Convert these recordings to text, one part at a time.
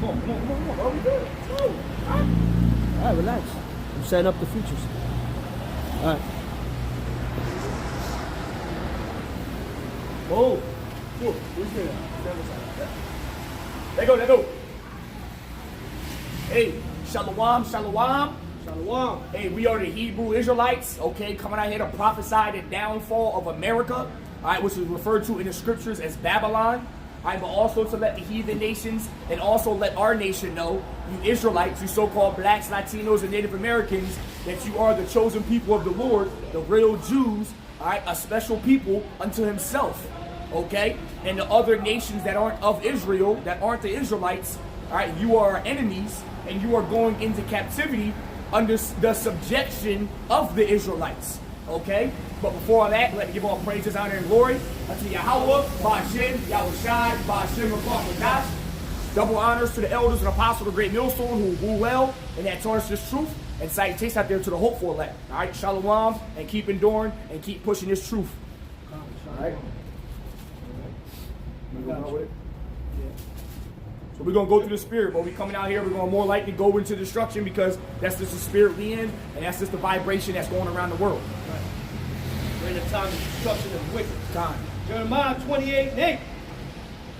Come on, bro. We good. Let's go. All right, relax. I'm setting up the features. All right. Oh, cool. Who's there? Let go. Hey, shalom. Shalom. Hey, we are the Hebrew Israelites, okay, coming out here to prophesy the downfall of America, all right, which is referred to in the scriptures as Babylon. All right, but also to let the heathen nations and also let our nation know, you Israelites, you so-called blacks, Latinos, and Native Americans, that you are the chosen people of the Lord, the real Jews, all right, a special people unto himself, okay? And the other nations that aren't of Israel, that aren't the Israelites, all right, you are our enemies, and you are going into captivity under the subjection of the Israelites, okay? But before all that, let me give all praises, honor, and glory unto Yahweh, Ba'ashem, Yahushai, Ba'ashem, Rakam, double honors to the elders and apostles of the great millstone who rule well and that taught us this truth, and salutations out there to the hopeful elect. All right, shalom, and keep enduring and keep pushing this truth. All right? So we're going to go through the spirit, but we're coming out here, we're going to more likely go into destruction because that's just the spirit we in, and that's just the vibration that's going around the world. Right. We're in the time of destruction of the wicked. Time. Jeremiah 28:8.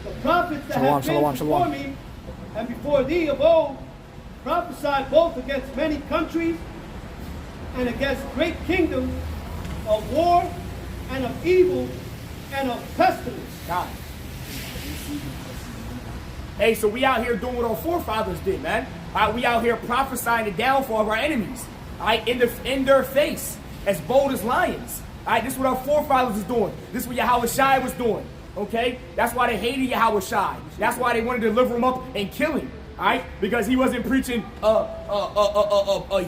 The prophets that have been before me and before thee of old prophesied both against many countries and against great kingdoms of war and of evil and of pestilence. God. Hey, so we out here doing what our forefathers did, man. All right, we out here prophesying the downfall of our enemies. All right, in their face, as bold as lions. All right, this is what our forefathers was doing. This is what Yahushai was doing. Okay, that's why they hated Yahushai. That's why they wanted to deliver him up and kill him. All right, because he wasn't preaching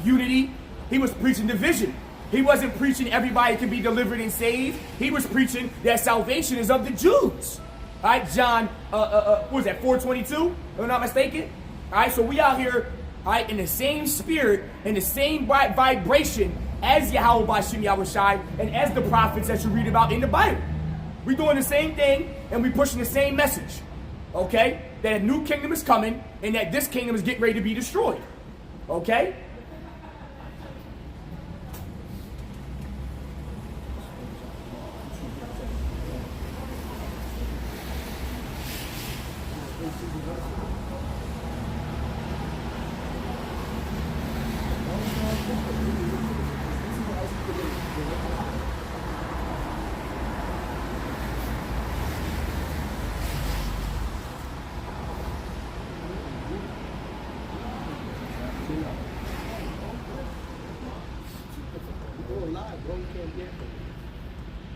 unity. He was preaching division. He wasn't preaching everybody can be delivered and saved. He was preaching that salvation is of the Jews. All right, John, what was that, 4:22? If I'm not mistaken. All right, so we out here, all right, in the same spirit, in the same vibration as Yahweh Ba'ashem Yahushai and as the prophets that you read about in the Bible. We're doing the same thing and we're pushing the same message, okay? That a new kingdom is coming and that this kingdom is getting ready to be destroyed, okay?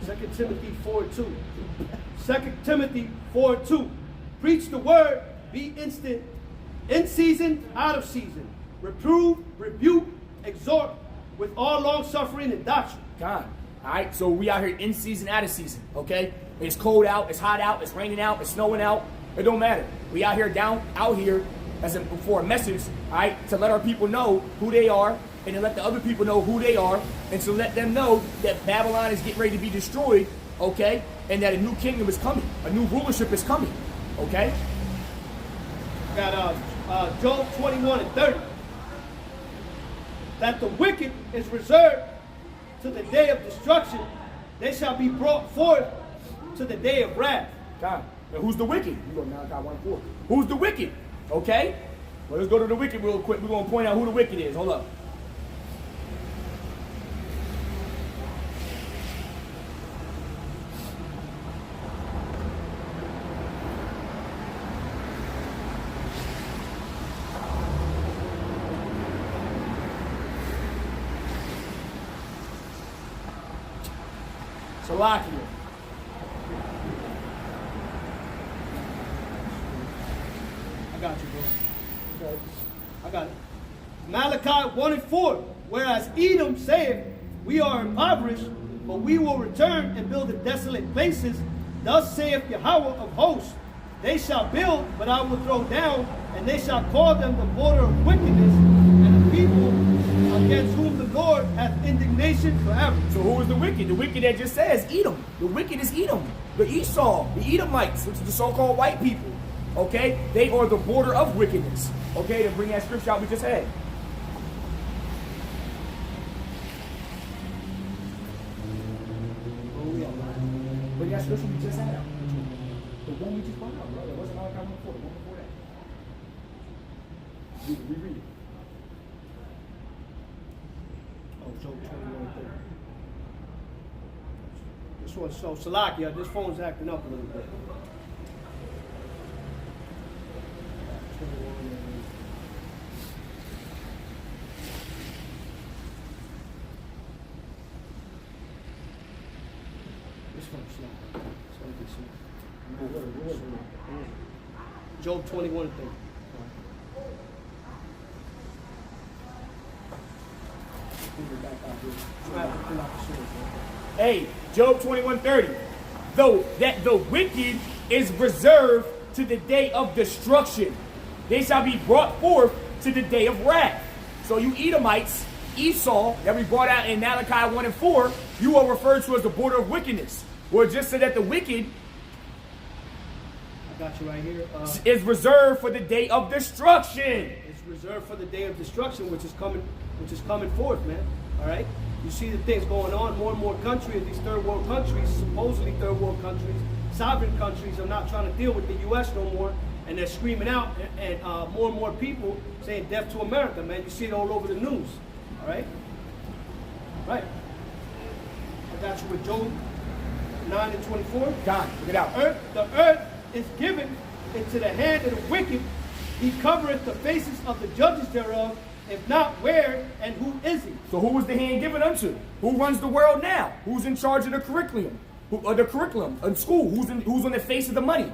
Second Timothy 4:2. 2 Timothy 4:2. Preach the word, be instant, in season, out of season. Reprove, rebuke, exhort with all long suffering and doctrine. God. All right, so we out here in season, out of season, okay? It's cold out, it's hot out, it's raining out, it's snowing out. It don't matter. We out here for a message, all right, to let our people know who they are and to let the other people know who they are and to let them know that Babylon is getting ready to be destroyed, okay? And that a new kingdom is coming. A new rulership is coming, okay? Got Job 21:30. That the wicked is reserved to the day of destruction, they shall be brought forth to the day of wrath. God. Now who's the wicked? We go Malachi 1:4. Who's the wicked? Okay? Well, let's go to the wicked real quick. We're going to point out who the wicked is. Hold up. Salakia. I got you, bro. Okay. I got it. Malachi 1:4. Whereas Edom saith, we are impoverished, but we will return and build the desolate places. Thus saith Yahweh of hosts, they shall build, but I will throw down, and they shall call them the border of wickedness, and the people against whom the Lord hath indignation forever. So who is the wicked? The wicked that just says Edom. The wicked is Edom. The Esau, the Edomites, which is the so-called white people. Okay? They are the border of wickedness. Okay, to bring that scripture out we just had. Bring that scripture we just had out. The one we just brought out, bro. It wasn't Malachi 1:4, the one before that. Reread it. Oh, Job 21:30. This one, so Salakia, this phone's acting up a little bit. This phone's slow. It's gonna be slow. Job 21:30. Hey, Job 21:30. Though that the wicked is reserved to the day of destruction, they shall be brought forth to the day of wrath. So you Edomites, Esau, that we brought out in Malachi 1 and 4, you are referred to as the border of wickedness. Well, just so that the wicked I got you right here. is reserved for the day of destruction. It's reserved for the day of destruction, which is coming forth, man. All right. You see the things going on. More and more countries, these third world countries, supposedly third world countries, sovereign countries, are not trying to deal with the U.S. no more, and they're screaming out, and more and more people saying "Death to America," man. You see it all over the news. All right. Right. I got you with Job 9 and 24. God, look it out. The earth is given into the hand of the wicked. He covereth the faces of the judges thereof. If not, where and who is he? So who was the hand given unto? Who runs the world now? Who's in charge of the curriculum? The curriculum in school? Who's on the face of the money?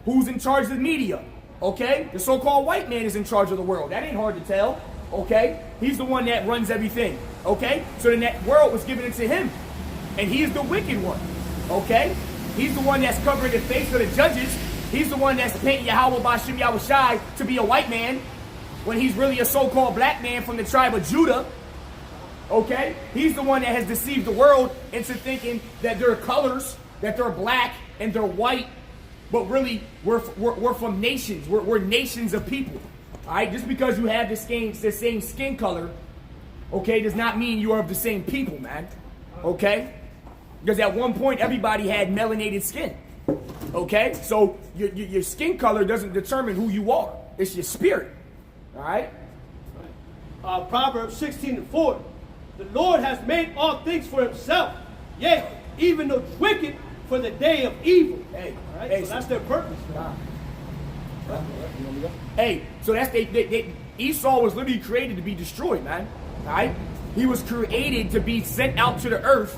Who's in charge of the media? Okay? The so-called white man is in charge of the world. That ain't hard to tell. Okay? He's the one that runs everything. Okay? So then that world was given into him. And he is the wicked one. Okay? He's the one that's covering the face of the judges. He's the one that's painting Yahweh Bashim Yahushai to be a white man, when he's really a so-called black man from the tribe of Judah. Okay? He's the one that has deceived the world into thinking that they're colors, that they're black and they're white, but really we're from nations. We're nations of people. All right? Just because you have the same skin color, okay, does not mean you are of the same people, man. Okay? Because at one point everybody had melanated skin. Okay? So your skin color doesn't determine who you are. It's your spirit. All right? Proverbs 16 and 4. The Lord has made all things for himself. Yea, even the wicked for the day of evil. Hey, all right? hey, So that's their purpose. Hey, so that's Esau was literally created to be destroyed, man. All right? He was created to be sent out to the earth,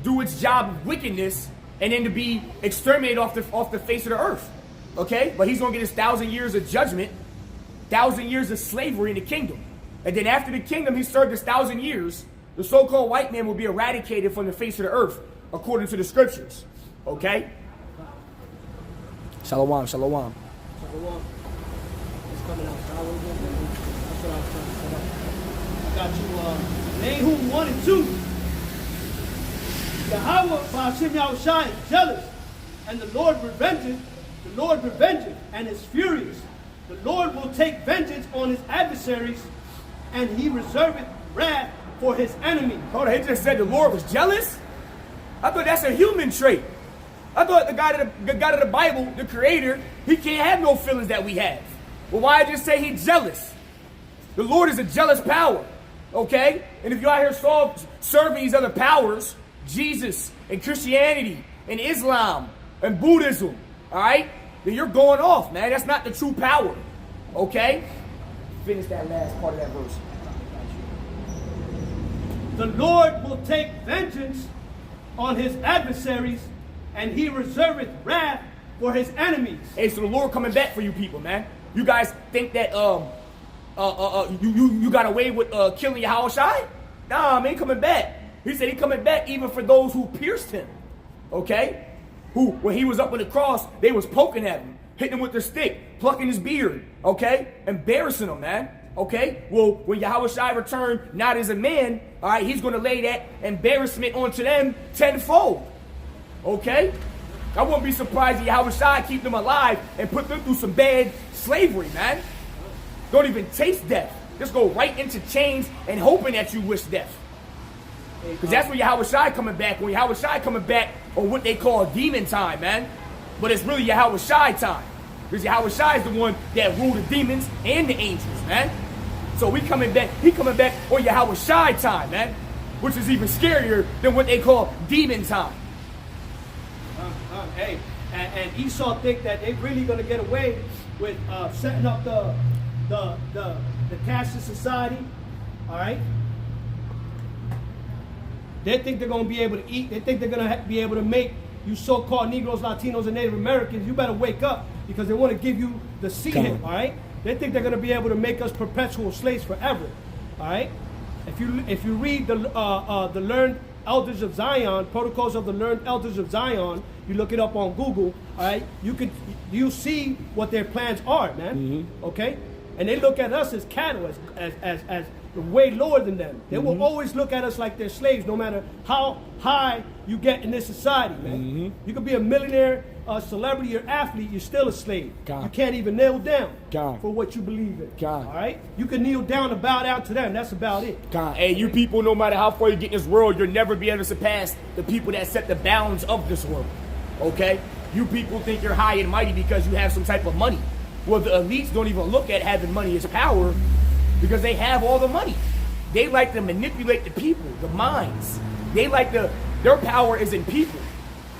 do its job of wickedness, and then to be exterminated off the face of the earth. Okay? But he's going to get his 1,000 years of judgment, 1,000 years of slavery in the kingdom. And then after the kingdom, he served his 1,000 years, the so-called white man will be eradicated from the face of the earth, according to the scriptures. Okay? Shalom, shalom. It's coming out. That's what I was trying to set up. I got you, Nahum 1 and 2. Yahweh Ba'ashem Yahushai is jealous, and the Lord revengeth, and is furious. The Lord will take vengeance on his adversaries, and he reserveth wrath for his enemies. Hold on, he just said the Lord was jealous? I thought that's a human trait. I thought the God of the Bible, the creator, he can't have no feelings that we have. Well, why just say he's jealous? The Lord is a jealous power, okay? And if you're out here serving these other powers, Jesus and Christianity and Islam and Buddhism, all right? Then you're going off, man. That's not the true power, okay? Finish that last part of that verse. The Lord will take vengeance on his adversaries, and he reserveth wrath for his enemies. Hey, so the Lord coming back for you people, man. You guys think that you got away with killing Yahushai? Nah, man, he coming back. He said he coming back even for those who pierced him. Okay? Who, when he was up on the cross, they was poking at him, hitting him with their stick, plucking his beard, okay? Embarrassing him, man. Okay? Well, when Yahushai returned, not as a man, all right, he's going to lay that embarrassment onto them tenfold. Okay? I wouldn't be surprised if Yahushua keep them alive and put them through some bad slavery, man. Don't even taste death. Just go right into chains and hoping that you wish death. Because that's when Yahushua coming back. When Yahushua coming back on what they call demon time, man. But it's really Yahushua time. Because Yahushua is the one that ruled the demons and the angels, man. So he coming back on Yahushua time, man. Which is even scarier than what they call demon time. Hey, and Esau think that they really gonna get away with setting up the caste society, all right? They think they're gonna be able to eat. They think they're gonna be able to make you so-called Negroes, Latinos, and Native Americans. You better wake up because they want to give you the C-hit, all right? They think they're gonna be able to make us perpetual slaves forever, all right? If you read the Learned Elders of Zion, Protocols of the Learned Elders of Zion, you look it up on Google, all right? You see what their plans are, man. Okay, and they look at us as cattle, as way lower than them. They will always look at us like they're slaves, no matter how high you get in this society, man. You could be a millionaire, a celebrity, or athlete, you're still a slave. You can't even kneel down for what you believe in. All right, you can kneel down and bow down to them. That's about it. Hey, you people, no matter how far you get in this world, you'll never be able to surpass the people that set the bounds of this world. Okay, you people think you're high and mighty because you have some type of money. Well, the elites don't even look at having money as power. Because they have all the money. They like to manipulate the people, the minds. Their power is in people.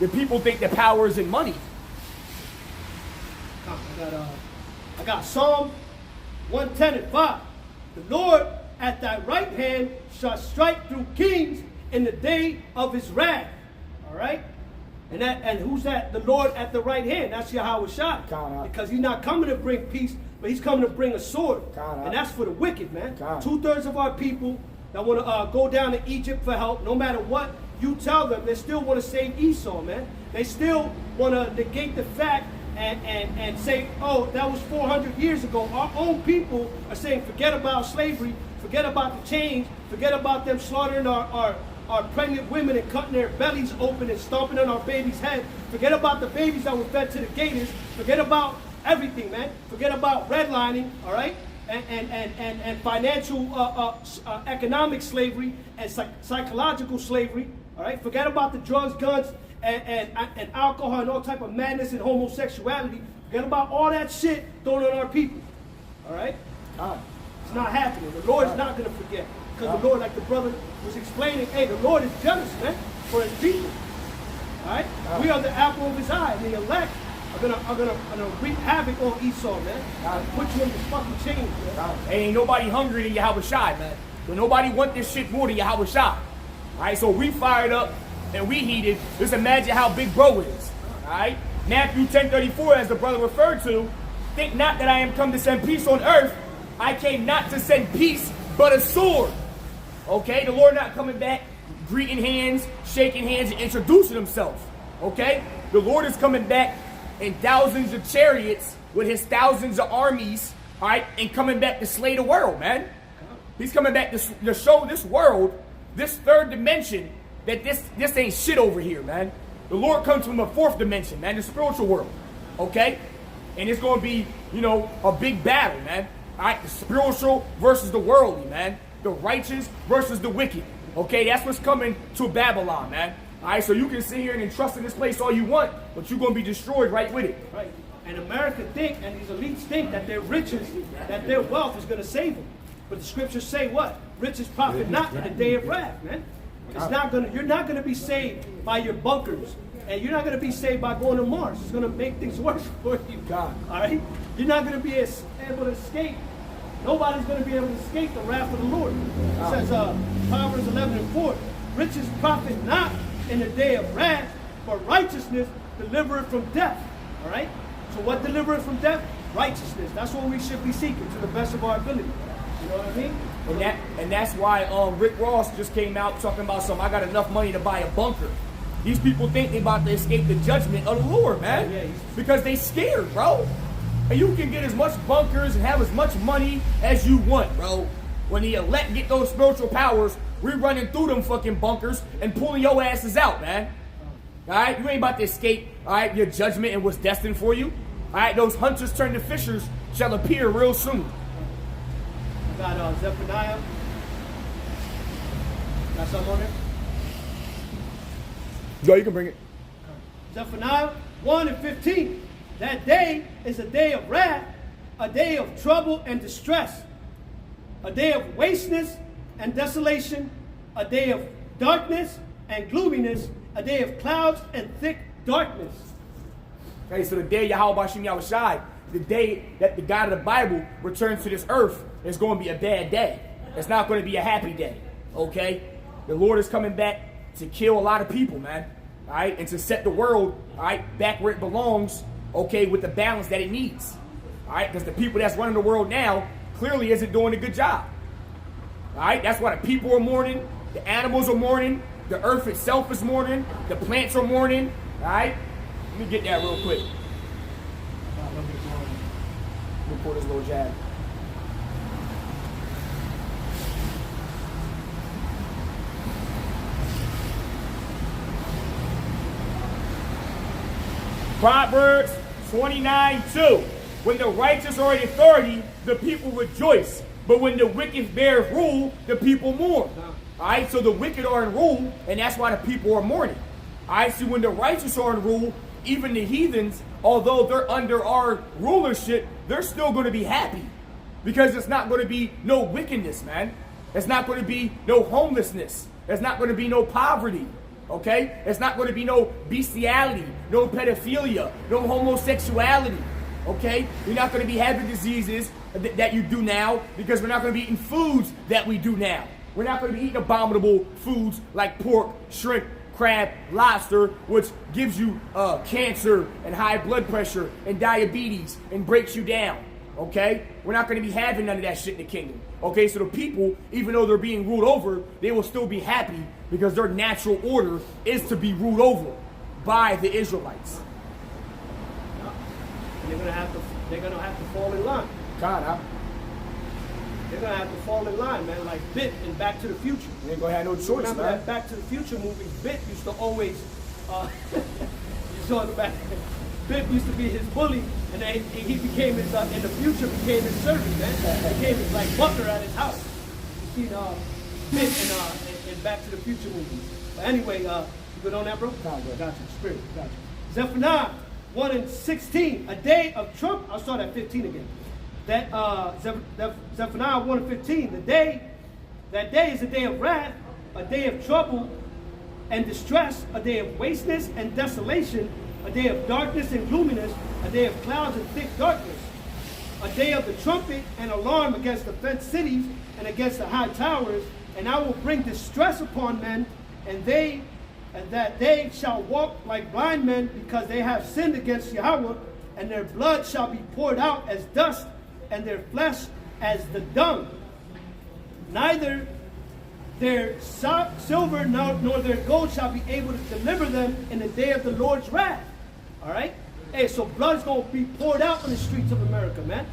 The people think the power is in money. I got Psalm 110:5. The Lord at thy right hand shall strike through kings in the day of his wrath. All right? And who's that? The Lord at the right hand. That's Yahushua. Because he's not coming to bring peace, but he's coming to bring a sword. And that's for the wicked, man. 2/3 of our people that want to go down to Egypt for help, no matter what you tell them, they still want to save Esau, man. They still want to negate the fact and say, oh, that was 400 years ago. Our own people are saying, forget about slavery, forget about the chains, forget about them slaughtering our pregnant women and cutting their bellies open and stomping on our babies' head. Forget about the babies that were fed to the gators. Forget about everything, man. Forget about redlining, all right? And financial, economic slavery and psychological slavery, all right? Forget about the drugs, guns, and alcohol and all type of madness and homosexuality. Forget about all that shit thrown on our people, all right? It's not happening. The Lord is not going to forget. Because the Lord, like the brother was explaining, hey, the Lord is jealous, man, for his people. All right? We are the apple of his eye. And the elect are gonna wreak havoc on Esau, man. Put you in the fucking chains, man. Ain't nobody hungry than Yahushua, man. So nobody want this shit more than Yahushua. All right, so we fired up and we heated. Just imagine how big bro is. All right? Matthew 10:34, as the brother referred to, think not that I am come to send peace on earth. I came not to send peace, but a sword. Okay, the Lord not coming back, greeting hands, shaking hands, and introducing himself. Okay, the Lord is coming back in thousands of chariots with his thousands of armies, all right, and coming back to slay the world, man. He's coming back to show this world, this third dimension, that this ain't shit over here, man. The Lord comes from a fourth dimension, man, the spiritual world. Okay, and it's going to be, a big battle, man. All right, the spiritual versus the worldly, man. The righteous versus the wicked. Okay, that's what's coming to Babylon, man. All right, so you can sit here and trust in this place all you want, but you're going to be destroyed right with it. Right. And America think, and these elites think that their riches, that their wealth is going to save them. But the scriptures say what? Riches profit not in the day of wrath, man. It's not going to. You're not going to be saved by your bunkers, and you're not going to be saved by going to Mars. It's going to make things worse for you. God. All right. You're not going to be able to escape. Nobody's going to be able to escape the wrath of the Lord. It says, Proverbs 11:4, riches profit not in the day of wrath, but righteousness delivereth from death. All right? So what delivereth from death? Righteousness. That's what we should be seeking to the best of our ability. You know what I mean? And that's why Rick Ross just came out talking about I got enough money to buy a bunker. These people think they about to escape the judgment of the Lord, man. Because they scared, bro. And you can get as much bunkers and have as much money as you want, bro. When the elect get those spiritual powers, we're running through them fucking bunkers and pulling your asses out, man. All right, you ain't about to escape, all right, your judgment and what's destined for you. All right, those hunters turned to fishers shall appear real soon. I got Zephaniah. Got something on there? Go, you can bring it. Zephaniah 1 and 15. That day is a day of wrath, a day of trouble and distress, a day of wasteness and desolation, a day of darkness and gloominess, a day of clouds and thick darkness. Okay, so the day Yahweh Bashim Yahushai, the day that the God of the Bible returns to this earth, is going to be a bad day. It's not going to be a happy day. Okay? The Lord is coming back to kill a lot of people, man. All right? And to set the world, all right, back where it belongs, okay, with the balance that it needs. All right? Because the people that's running the world now clearly isn't doing a good job. All right? That's why the people are mourning, the animals are mourning, the earth itself is mourning, the plants are mourning. All right? Let me get that real quick. Let me pull this little jab. Proverbs 29:2. When the righteous are in authority, the people rejoice. But when the wicked bear rule, the people mourn. All right, so the wicked are in rule, and that's why the people are mourning. All right, so when the righteous are in rule, even the heathens, although they're under our rulership, they're still going to be happy. Because it's not going to be no wickedness, man. It's not going to be no homelessness. There's not going to be no poverty. Okay? It's not going to be no bestiality, no pedophilia, no homosexuality. Okay? You're not going to be having diseases that you do now because we're not going to be eating foods that we do now. We're not going to be eating abominable foods like pork, shrimp, crab, lobster, which gives you cancer and high blood pressure and diabetes and breaks you down. Okay? We're not going to be having none of that shit in the kingdom. Okay? So the people, even though they're being ruled over, they will still be happy because their natural order is to be ruled over by the Israelites. They're gonna have to fall in line. God, huh? They're gonna have to fall in line, man. Like Bit in Back to the Future. You ain't gonna have no choice, Remember man. that Back to the Future movie? Bit used to always, you saw the back. Bit used to be his bully, and then he became his in the future became his servant, man. Became his like butler at his house. You see, Bit in Back to the Future movie. But anyway, you good on that, bro? Nah, good. Got you, spirit. Got you. Zephaniah 1 and 16. A day of trouble. I'll start at 15 again. That Zephaniah 1 and 15. That day is a day of wrath, a day of trouble and distress, a day of wasteness and desolation, a day of darkness and gloominess, a day of clouds and thick darkness, a day of the trumpet and alarm against the fenced cities and against the high towers, and I will bring distress upon men, and that they shall walk like blind men, because they have sinned against Yahweh, and their blood shall be poured out as dust, and their flesh as the dung. Neither their silver nor their gold shall be able to deliver them in the day of the Lord's wrath. All right? Hey, so blood's going to be poured out on the streets of America, man.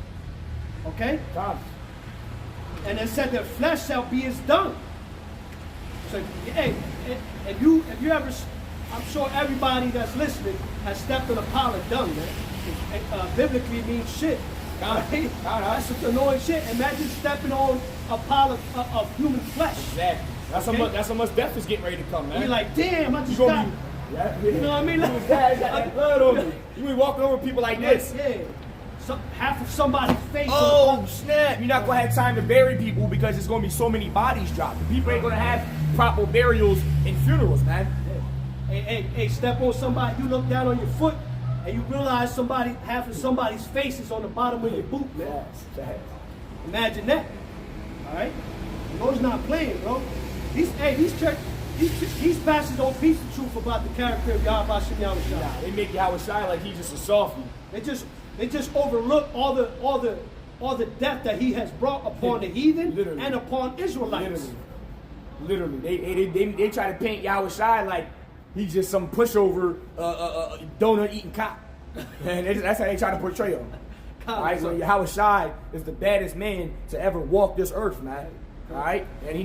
Okay? God. And it said their flesh shall be as dung. So, hey, if you ever, I'm sure everybody that's listening has stepped on a pile of dung, man. It biblically means shit. Right? That's just annoying shit. Imagine stepping on a pile of human flesh. Exactly. That's how much death is getting ready to come, man. You're like, damn, I just You got. You know what I mean? Like, got that blood on you. You be walking over people like this. Yeah. Half of somebody's face. Oh, snap. You're not going to have time to bury people because there's going to be so many bodies dropping. People ain't going to have proper burials and funerals, man. Hey, step on somebody, you look down on your foot, and you realize half of somebody's face is on the bottom of your boot, man. Imagine that. All right? The Lord's not playing, bro. These pastors don't teach the truth about the character of Yahweh Shem Yahushua. Nah, they make Yahweh shine like he's just a softie. They just overlook all the death that he has brought upon the heathen and upon Israelites. Literally. They try to paint Yahweh shine like he's just some pushover donut eating cop. And that's how they try to portray him. All right, so Yahweh Shai is the baddest man to ever walk this earth, man. All right, and he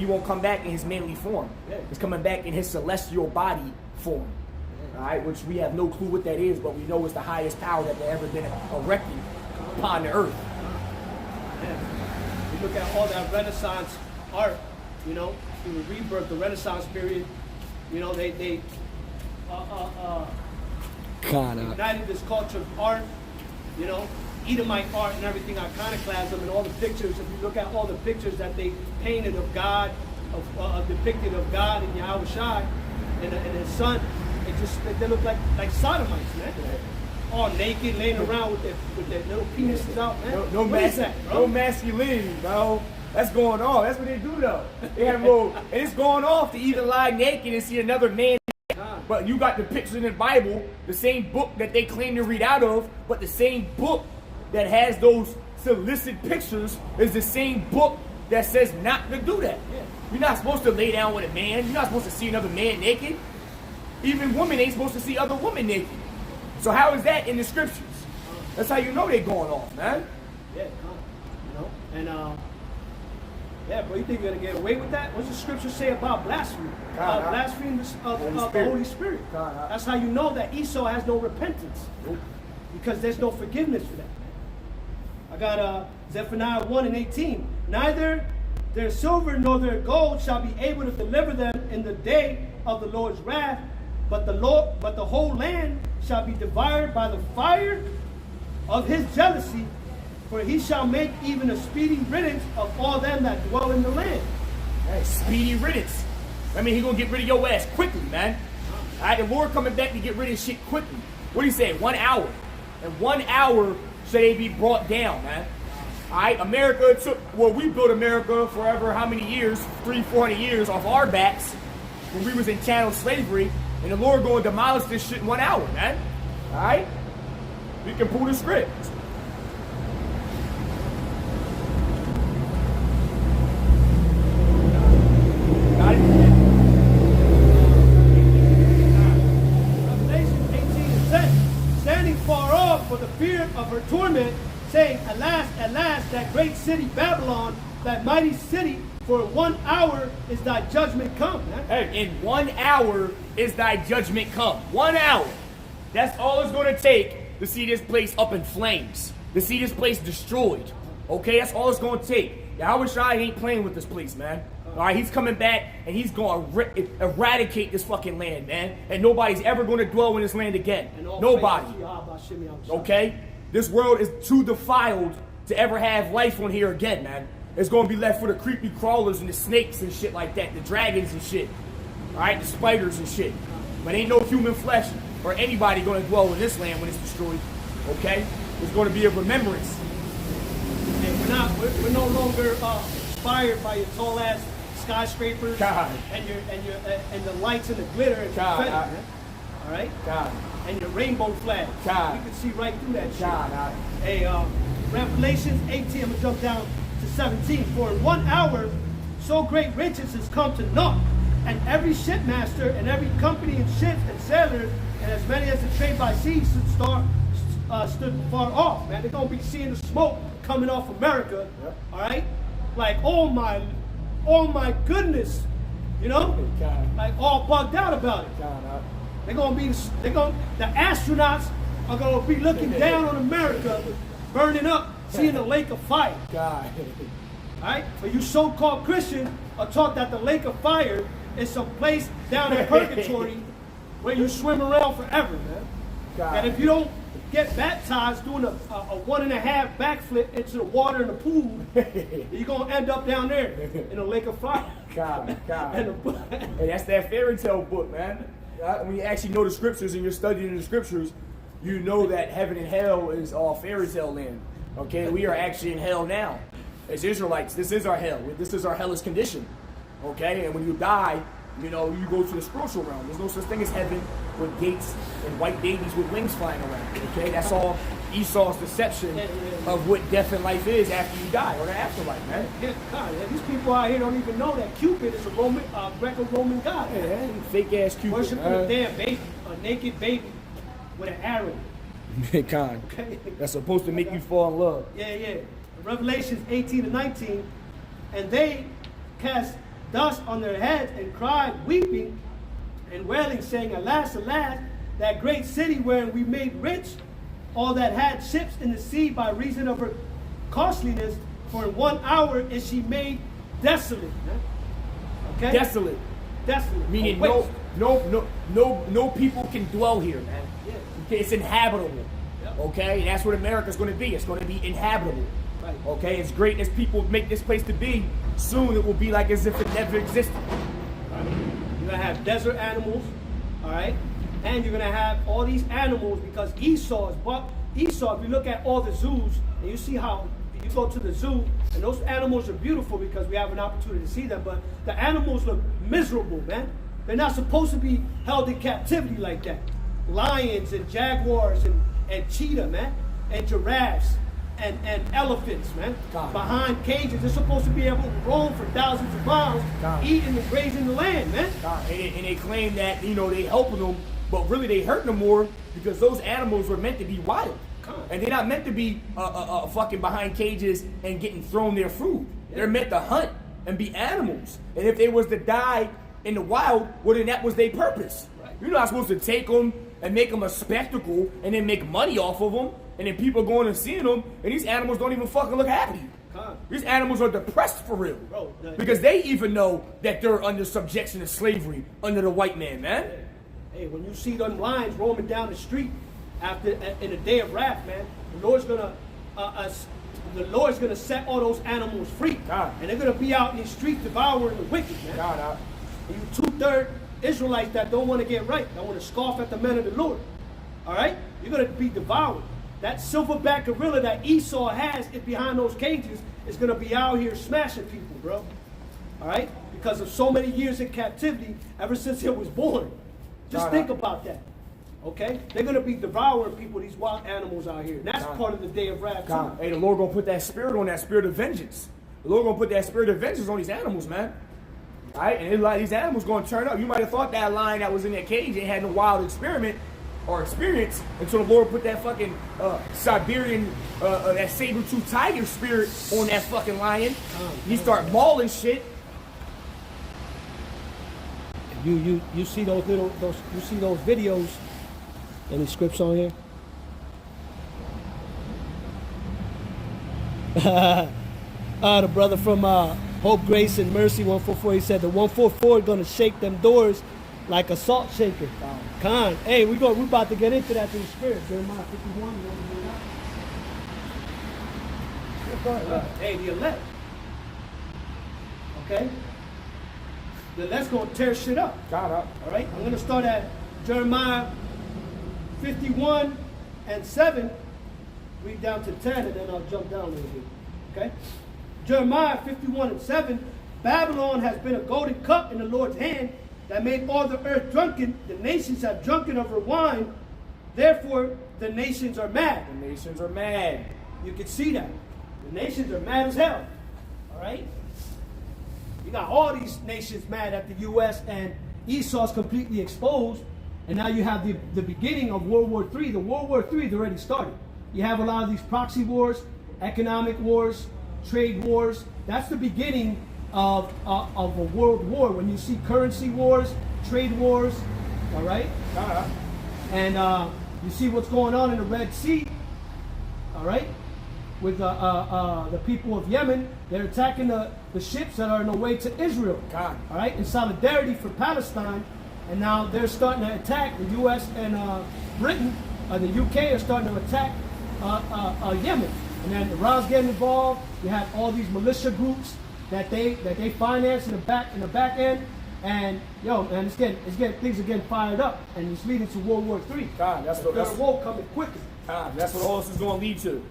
won't come back in his manly form. He's coming back in his celestial body form. All right, which we have no clue what that is, but we know it's the highest tower that ever been erected upon the earth. Yeah. You look at all that Renaissance art, you know, through the rebirth, the Renaissance period, you know, they ignited this culture of art, you know, Edomite art and everything, iconoclasm and all the pictures. If you look at all the pictures that they painted of God, depicted of God and Yahweh Shai and his son, they look like sodomites, man. All naked, laying around with their little penises out, man. No masculinity, bro. That's going on. That's what they do, though. They have and it's going off to either lie naked and see another man. But you got the pictures in the Bible, the same book that they claim to read out of, but the same book that has those solicit pictures is the same book that says not to do that. Yeah. You're not supposed to lay down with a man. You're not supposed to see another man naked. Even women ain't supposed to see other women naked. So how is that in the scriptures? That's how you know they're going off, man. Yeah, you know, and yeah, bro, you think you're gonna get away with that? What's the scripture say about blasphemy? Blasphemy of the Holy Spirit. That's how you know that Esau has no repentance, because there's no forgiveness for that. I got Zephaniah 1:18. Neither their silver nor their gold shall be able to deliver them in the day of the Lord's wrath, but the whole land shall be devoured by the fire of his jealousy, for he shall make even a speedy riddance of all them that dwell in the land. Hey, speedy riddance. I mean, he gonna get rid of your ass quickly, man. All right, the Lord coming back to get rid of shit quickly. What do you say? 1 hour. In 1 hour, should they be brought down, man? All right, America took, we built America forever, how many years? 300-400 years off our backs when we was in chattel slavery, and the Lord going to demolish this shit in 1 hour, man. All right? We can pull the script. Revelation 18:10. Standing far off for the fear of her torment, saying, Alas, alas, that great city Babylon, that mighty city, for 1 hour is thy judgment come. Man. Hey, in 1 hour is thy judgment come. 1 hour. That's all it's going to take to see this place up in flames. To see this place destroyed. Okay, that's all it's going to take. Yahweh Shai ain't playing with this place, man. All right, he's coming back and he's going to eradicate this fucking land, man. And nobody's ever going to dwell in this land again. Nobody. Okay? This world is too defiled to ever have life on here again, man. It's going to be left for the creepy crawlers and the snakes and shit like that, the dragons and shit. All right, the spiders and shit. But ain't no human flesh or anybody going to dwell in this land when it's destroyed. Okay? It's going to be a remembrance. And we're no longer inspired by your tall ass skyscrapers and the lights and the glitter and confetti, man. All right? And your rainbow flag. You can see right through that shit. Hey, Revelations 18, I'm going to jump down to 17. For in 1 hour, so great riches has come to naught, and every shipmaster and every company in ships and sailors, and as many as the trade by sea stood far off, man. They're going to be seeing the smoke coming off America, all right? Like, oh my goodness, you know? Like, all bugged out about it. The astronauts are going to be looking down on America, burning up, seeing a lake of fire. All right? But you so-called Christians are taught that the lake of fire is some place down in purgatory where you swim around forever, man. And if you don't get baptized doing a 1.5 backflip into the water in the pool, you're going to end up down there in a lake of fire. And that's that fairy tale book, man. When you actually know the scriptures and you're studying the scriptures, you know that heaven and hell is all fairy tale land. Okay, we are actually in hell now. As Israelites, this is our hell. This is our hellish condition. Okay, and when you die, you know, you go to the spiritual realm. There's no such thing as heaven with gates and white babies with wings flying around. Okay, that's all Esau's deception of what death and life is after you die, or the afterlife, man. These people out here don't even know that Cupid is a Greco-Roman god. Yeah, fake ass Cupid. Worshiping a damn baby, a naked baby with an arrow. Okay. That's supposed to make you fall in love. Yeah. Revelations 18-19, and they cast dust on their heads and cried, weeping and wailing, saying, Alas, alas, that great city where we made rich all that had ships in the sea by reason of her costliness, for in 1 hour is she made desolate. Okay? Desolate. Desolate. Meaning A waste. no people can dwell here, man. Yeah. Okay, it's inhabitable. Yep. Okay, and that's what America's going to be. It's going to be inhabitable. Right. Okay, as great as people make this place to be, soon it will be like as if it never existed. You're gonna have desert animals, all right, and you're gonna have all these animals because Esau is. But Esau, if you look at all the zoos and you see how you go to the zoo and those animals are beautiful because we have an opportunity to see them, but the animals look miserable, man. They're not supposed to be held in captivity like that. Lions and jaguars and cheetah, man, and giraffes. And elephants, man, God. behind cages. They're supposed to be able to roam for thousands of miles, God. eating and grazing the land, man. And they claim that, they helping them, but really they hurting them more because those animals were meant to be wild. And they're not meant to be fucking behind cages and getting thrown their food. Yeah. They're meant to hunt and be animals. And if they was to die in the wild, well then that was their purpose. Right. You're not supposed to take them and make them a spectacle and then make money off of them. And then people going and seeing them, and these animals don't even fucking look happy. These animals are depressed for real. Bro, because they even know that they're under subjection to slavery under the white man, man. Hey, when you see them lions roaming down the street in the day of wrath, man, the Lord's gonna set all those animals free, God. and they're gonna be out in the streets devouring the wicked, man. God, And you 2/3 Israelites that don't want to get right, that want to scoff at the men of the Lord. All right, you're gonna be devoured. That silverback gorilla that Esau has behind those cages is going to be out here smashing people, bro. All right? Because of so many years in captivity ever since he was born. Just think about that. Okay? They're going to be devouring people, these wild animals out here. And that's part of the day of wrath, too. Hey, the Lord going to put that spirit on, that spirit of vengeance. The Lord going to put that spirit of vengeance on these animals, man. All right? And like these animals going to turn up. You might have thought that lion that was in that cage ain't had no wild experience until the Lord put that fucking Siberian, that saber-tooth tiger spirit on that fucking lion. He start mauling shit. You see those videos. Any scripts on here? The brother from Hope, Grace, and Mercy 144, he said the 144 is gonna shake them doors like a salt shaker. Con. Hey, we're about to get into that through the spirit. Jeremiah 51, you want to do that? Hey, the elect. Okay? The elect's gonna tear shit up. All right? I'm gonna start at Jeremiah 51 and 7. Read down to 10 and then I'll jump down a little bit. Okay? Jeremiah 51 and 7. Babylon has been a golden cup in the Lord's hand that made all the earth drunken. The nations have drunken of her wine. Therefore, the nations are mad. The nations are mad. You can see that. The nations are mad as hell. All right? You got all these nations mad at the U.S. and Esau's completely exposed. And now you have the beginning of World War III. The World War III has already started. You have a lot of these proxy wars, economic wars, trade wars. That's the beginning of a world war. When you see currency wars, trade wars, all right? And you see what's going on in the Red Sea, all right? With the people of Yemen, they're attacking the ships that are on the way to Israel, all right? In solidarity for Palestine. And now they're starting to attack the U.S. and Britain, the U.K. are starting to attack Yemen. And then Iran's getting involved. You have all these militia groups that they finance in the back end, and man, it's getting things are getting fired up, and it's leading to World War III. That's the war coming quicker. That's what all this is going to lead to.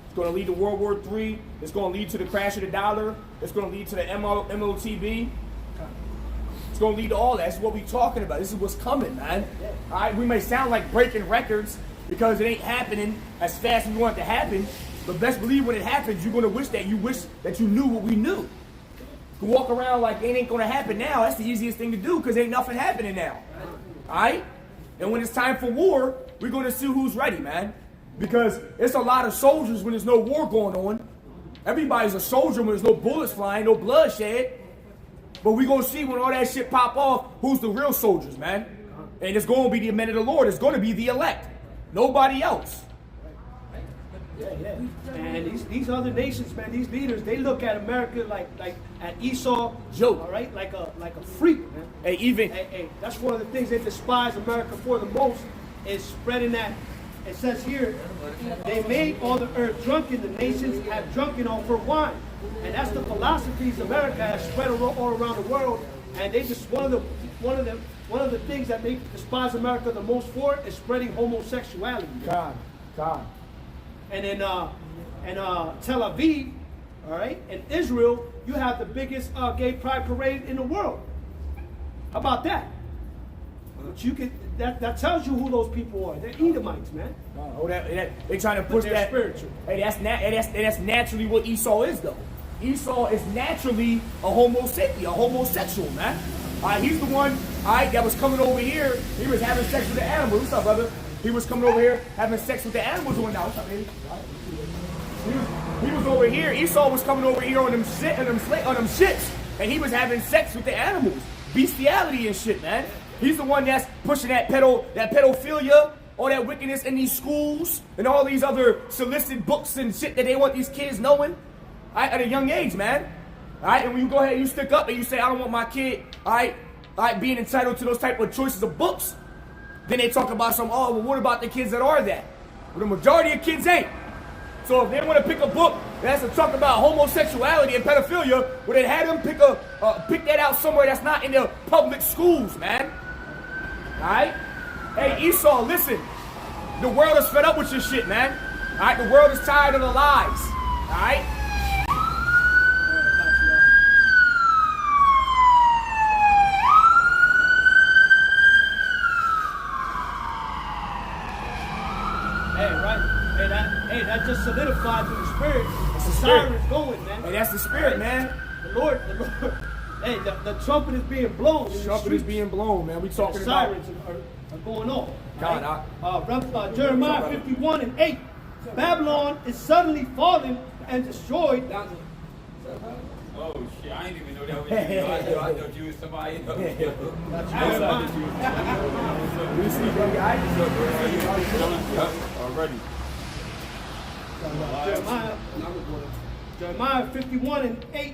It's going to lead to World War III. It's going to lead to the crash of the dollar. It's going to lead to the MOTB. It's going to lead to all that. That's what we're talking about. This is what's coming, man. Yeah. All right, we may sound like breaking records because it ain't happening as fast as we want it to happen. But best believe when it happens, you're going to wish that you knew what we knew. To walk around like it ain't going to happen now, that's the easiest thing to do because ain't nothing happening now. All right? And when it's time for war, we're going to see who's ready, man. Because it's a lot of soldiers when there's no war going on. Everybody's a soldier when there's no bullets flying, no bloodshed. But we're going to see when all that shit pop off, who's the real soldiers, man. And it's going to be the men of the Lord. It's going to be the elect. Nobody else. Yeah. And these other nations, man, these leaders, they look at America like at Esau, Joke. all right, like a freak, man. Hey, that's one of the things they despise America for the most, is spreading that. It says here, they made all the earth drunken, the nations have drunken off her wine. And that's the philosophies America has spread all around the world. And they just one of the things that they despise America the most for is spreading homosexuality. God. And in Tel Aviv, all right, in Israel, you have the biggest gay pride parade in the world. How about that? But you can that tells you who those people are. They're Edomites, man. Oh, they're trying to push they're that. spiritual. Hey, that's naturally what Esau is, though. Esau is naturally a homosexual, man. He's the one, that was coming over here. He was having sex with the animals. What's up, brother? He was coming over here having sex with the animals. What's up, baby? He was over here. Esau was coming over here on them shits, and he was having sex with the animals. Bestiality and shit, man. He's the one that's pushing that pedophilia, all that wickedness in these schools, and all these other solicited books and shit that they want these kids knowing, at a young age, man. And when you go ahead and you stick up and you say, I don't want my kid, being entitled to those type of choices of books, then they talk about well, what about the kids that are that? Well, the majority of kids ain't. So if they want to pick a book that has to talk about homosexuality and pedophilia, well, then have them pick that out somewhere that's not in the public schools, man. Alright? Hey, Esau, listen. The world is fed up with your shit, man. Alright? The world is tired of the lies. Alright? That just solidified to the spirit. The siren's going, man. Hey, that's the spirit, man. The Lord. Hey, the trumpet is being blown. The trumpet is being blown, man. We talking about. The sirens are going on. God, right? Jeremiah 51:8. Babylon is suddenly fallen and destroyed. Oh shit! I didn't even know that was you. I thought you was somebody else. You see, already. Jeremiah 51:8.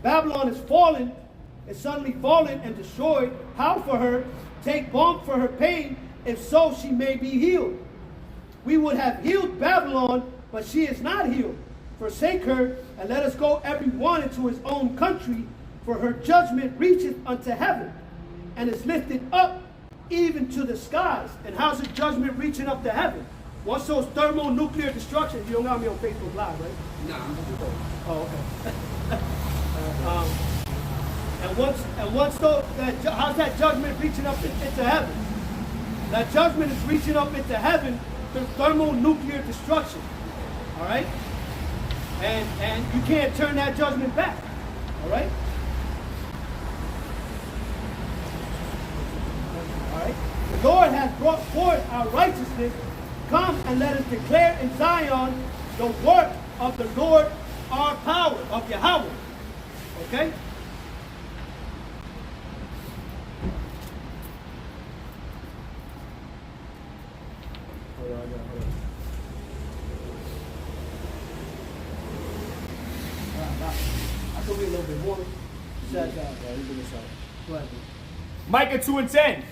Babylon is fallen, is suddenly fallen and destroyed. How for her? Take balm for her pain, if so she may be healed. We would have healed Babylon, but she is not healed. Forsake her, and let us go every one into his own country, for her judgment reacheth unto heaven, and is lifted up even to the skies. And how's the judgment reaching up to heaven? Once those thermonuclear destruction, you don't got me on Facebook Live, right? No, I'm just going. Oh, okay. How's that judgment reaching up into heaven? That judgment is reaching up into heaven through thermonuclear destruction. All right? And you can't turn that judgment back. All right? All right? The Lord has brought forth our righteousness. Come and let us declare in Zion the work of the Lord, our power, of Yahweh. Okay? I could read a little bit more. Go ahead. Micah 2:10.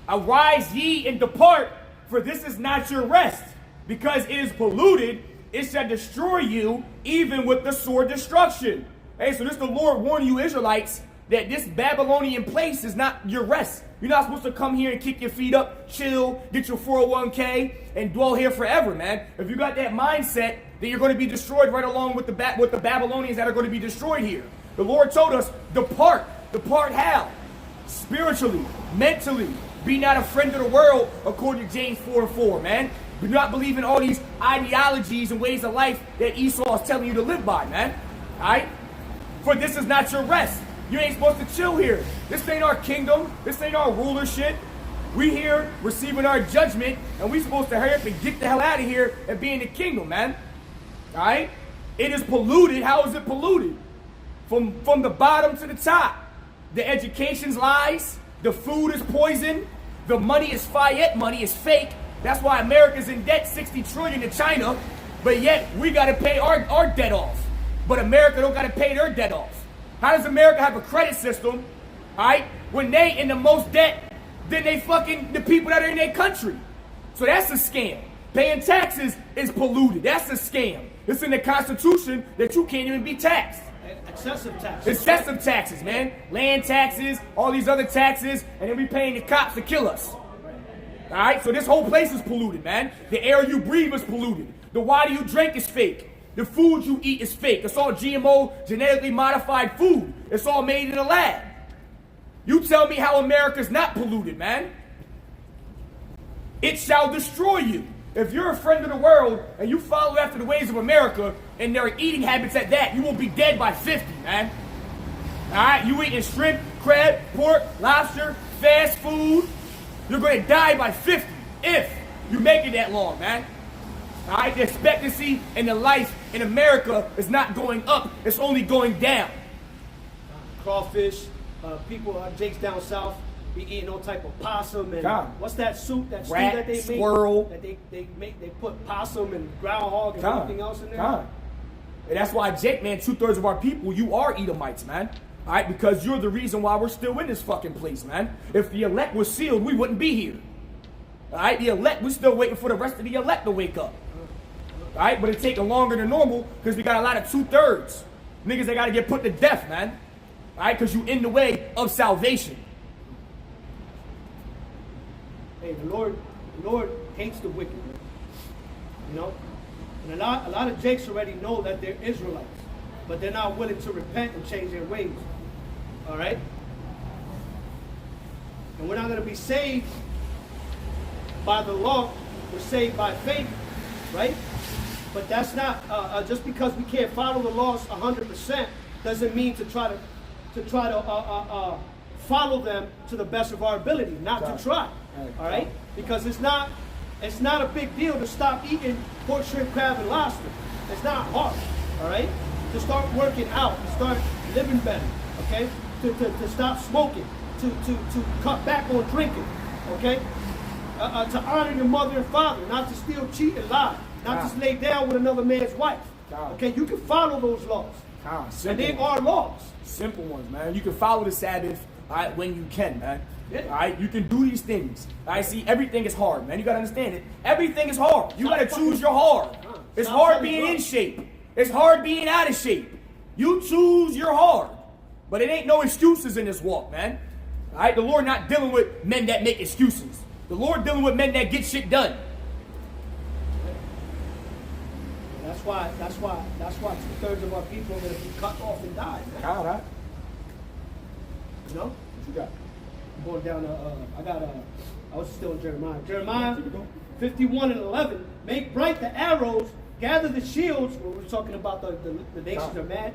Arise ye and depart, for this is not your rest. Because it is polluted, it shall destroy you, even with the sword destruction. Hey, so this the Lord warning you Israelites that this Babylonian place is not your rest. You're not supposed to come here and kick your feet up, chill, get your 401k, and dwell here forever, man. If you got that mindset, then you're going to be destroyed right along with the Babylonians that are going to be destroyed here. The Lord told us, depart. Depart how? Spiritually, mentally. Be not a friend of the world, according to James 4:4, man. Do not believe in all these ideologies and ways of life that Esau is telling you to live by, man. All right? For this is not your rest. You ain't supposed to chill here. This ain't our kingdom. This ain't our rulership. We here receiving our judgment, and we supposed to hurry up and get the hell out of here and be in the kingdom, man. All right? It is polluted. How is it polluted? From the bottom to the top. The education's lies. The food is poison. The money is fiat money, is fake. That's why America's in debt 60 trillion to China, but yet we gotta pay our debt off. But America don't gotta pay their debt off. How does America have a credit system, all right, when they in the most debt than the people that are in their country? So that's a scam. Paying taxes is polluted. That's a scam. It's in the Constitution that you can't even be taxed. Excessive taxes. Excessive taxes, man. Land taxes, all these other taxes, and then we paying the cops to kill us. All right, so this whole place is polluted, man. The air you breathe is polluted. The water you drink is fake. The food you eat is fake. It's all GMO, genetically modified food. It's all made in a lab. You tell me how America's not polluted, man. It shall destroy you. If you're a friend of the world and you follow after the ways of America and their eating habits at that, you will be dead by 50, man. All right, you eating shrimp, crab, pork, lobster, fast food. You're going to die by 50 if you make it that long, man. All right, the expectancy and the life in America is not going up. It's only going down. Crawfish, people, Jake's down south, be eating all type of possum and what's that soup? That stew Rat, that they make? squirrel. That they put possum and groundhog and everything else in there. And that's why, Jake, man, 2/3 of our people, you are Edomites, man. All right, because you're the reason why we're still in this fucking place, man. If the elect was sealed, we wouldn't be here. All right, the elect, we're still waiting for the rest of the elect to wake up. All right, but it's taking longer than normal because we got a lot of 2/3 niggas that got to get put to death, man. All right, because you in the way of salvation. Hey, the Lord hates the wicked, you know. And a lot of Jakes already know that they're Israelites, but they're not willing to repent and change their ways. All right. And we're not going to be saved by the law. We're saved by faith, right? But that's not just because we can't follow the laws 100% doesn't mean to try to follow them to the best of our ability. Not to try, all right? Because it's not a big deal to stop eating pork, shrimp, crab, and lobster. It's not hard, all right? To start working out, to start living better, okay? To stop smoking, to cut back on drinking, okay? To honor your mother and father, not to steal, cheat, and lie. Not to lay down with another man's wife. Okay, you can follow those laws. And they are laws. Simple ones, man. You can follow the Sabbath, all right, when you can, man. Yeah. All right, you can do these things. I see everything is hard, man. You gotta understand it. Everything is hard. You gotta choose your hard. It's hard being in shape. It's hard being out of shape. You choose your hard. But it ain't no excuses in this walk, man. All right, the Lord not dealing with men that make excuses. The Lord dealing with men that get shit done. That's why 2/3 of our people are going to be cut off and die, man. All right. You know? What you got? I'm going down to, I was still in Jeremiah. Jeremiah 51:11. Make bright the arrows, gather the shields. When we're talking about the nations are mad.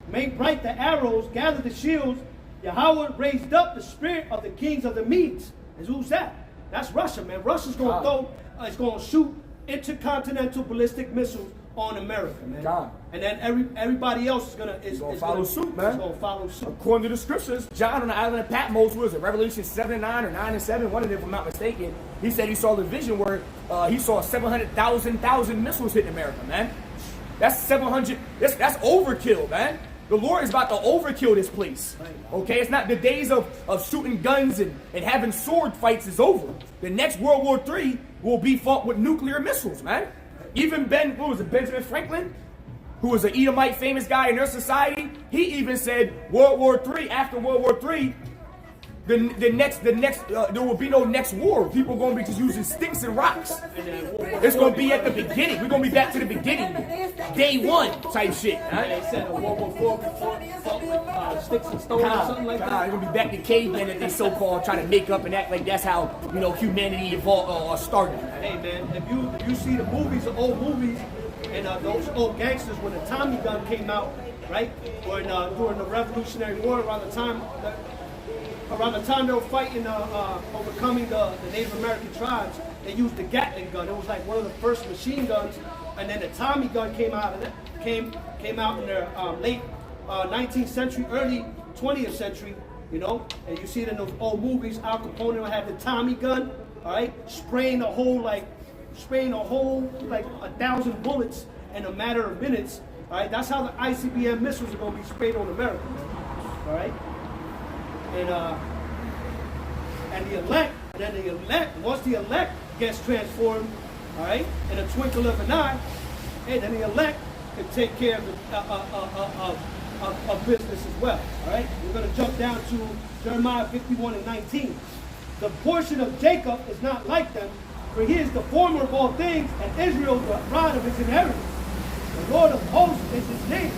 Make bright the arrows, gather the shields. Yahweh raised up the spirit of the kings of the Medes. And who's that? That's Russia, man. Russia's going to it's going to shoot intercontinental ballistic missiles on America, man. And then everybody else is gonna follow suit, man. Is gonna follow suit. According to the scriptures, John on the island of Patmos, was it Revelation 7:9 or 9:7, one of them, if I'm not mistaken. He said he saw the vision where he saw 700,000 missiles hitting America, man. That's 700. That's overkill, man. The Lord is about to overkill this place. Okay, it's not the days of shooting guns and having sword fights is over. The next World War III will be fought with nuclear missiles, man. Even Benjamin Franklin, who was an Edomite famous guy in their society, he even said World War III, after World War III, there will be no next war. People are going to be just using sticks and rocks. It's going to be at the beginning. We're going to be back to the beginning. Day one type shit. Huh? They said World War IV fought with sticks and stones or something like that. It's going to be back to cavemen that they so-called try to make up and act like that's how, humanity evolved started. Hey, man, if you see the movies, the old movies, and those old gangsters, when the Tommy gun came out, right, or during the Revolutionary War, around the time they were fighting, overcoming the Native American tribes, they used the Gatling gun. It was like one of the first machine guns, and then the Tommy gun came out in the late 19th century, early 20th century, you know, and you see it in those old movies. Al Capone would have the Tommy gun, all right, spraying a whole like 1,000 bullets in a matter of minutes. All right, that's how the ICBM missiles are going to be sprayed on America. All right, and the elect, once the elect gets transformed, all right, in a twinkle of an eye, and then the elect can take care of business as well. All right, we're going to jump down to Jeremiah 51:19. The portion of Jacob is not like them, for he is the former of all things, and Israel the rod of his inheritance. The Lord of hosts is his name.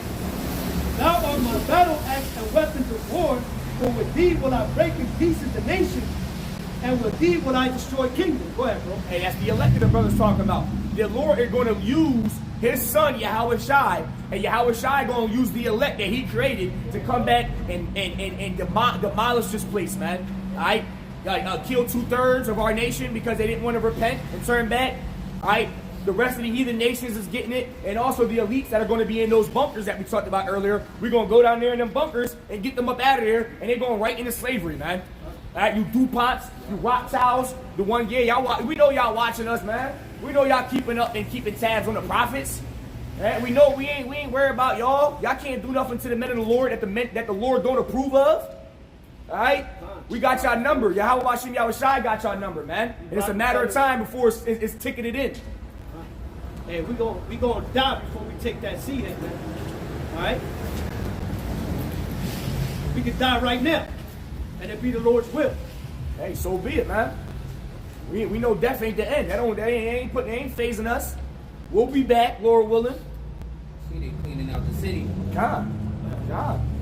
Thou art my battle axe and weapons of war, for with thee will I break in pieces the nations, and with thee will I destroy kingdoms. Go ahead, bro. Hey, that's the elected the brother's talking about. The Lord is going to use his son, Yahweh Shai, and Yahweh Shai going to use the elect that he created to come back and demolish this place, man. All right? Kill 2/3 of our nation because they didn't want to repent and turn back. All right? The rest of the heathen nations is getting it, and also the elites that are going to be in those bunkers that we talked about earlier. We're going to go down there in them bunkers and get them up out of there, and they're going right into slavery, man. All right, you DuPonts, you Rothschilds, the one, y'all, we know y'all watching us, man. We know y'all keeping up and keeping tabs on the prophets. Right? We know we ain't worried about y'all. Y'all can't do nothing to the men of the Lord that the Lord don't approve of. All right? We got y'all number. Yahweh Hashem Yahweh Shai got y'all number, man. And it's a matter of time before it's ticketed in. Hey, we gonna die before we take that seat in, man. All right? We could die right now, and it be the Lord's will. Hey, so be it, man. We know death ain't the end. That ain't phasing us. We'll be back, Lord willing. See, they cleaning out the city. God.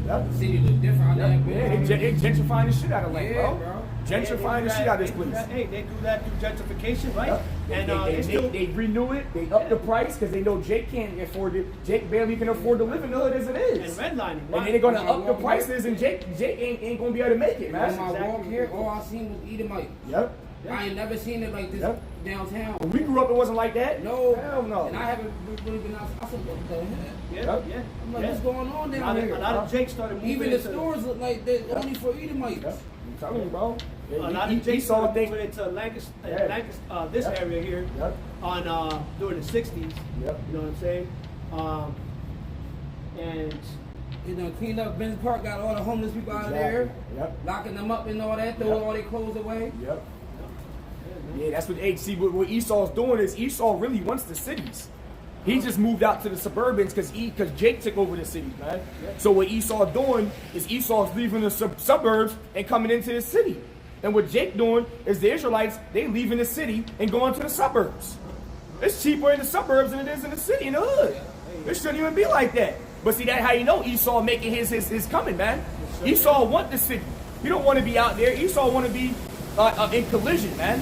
Yep. The city look different out there, Yeah, they gentrifying the shit out of land, Yeah, bro. bro. Gentrifying the shit out of this place. Hey, they do that through gentrification, right? Yep. And they renew it. They up the price because they know Jake can't afford it. Jake barely can afford to live in the hood as it is. and redlining. And then they're gonna up the prices, and Jake ain't gonna be able to make it, When I man. walk here, all I seen was Edomite. Yep. I ain't never seen it like this Yep. downtown. When we grew up, it wasn't like that. No. Hell no. And I haven't really been out. I said, what the heck? Yeah. I'm like, what's going on down here? A lot of Jake started moving. Even the into- stores look like they're only for Edomites. Yep. I'm telling you, bro. A lot of Jake Esau started think. moving into Lancaster, Yeah. this Yep. area here Yep. on during the '60s. Yep. You know what I'm saying? And You know, cleaned up Ben's Park, got all the homeless people out of there, Yep. locking them up and all that, throwing all their clothes away. Yep. Yeah, that's what. Hey, see, what Esau's doing is Esau really wants the cities. He just moved out to the suburbans because Jake took over the cities, man. So what Esau doing is Esau's leaving the suburbs and coming into the city. And what Jake doing is the Israelites, they leaving the city and going to the suburbs. It's cheaper in the suburbs than it is in the city, in the hood. It shouldn't even be like that. But see, that's how you know Esau making his coming, man. Esau want the city. He don't want to be out there. Esau want to be in collision, man.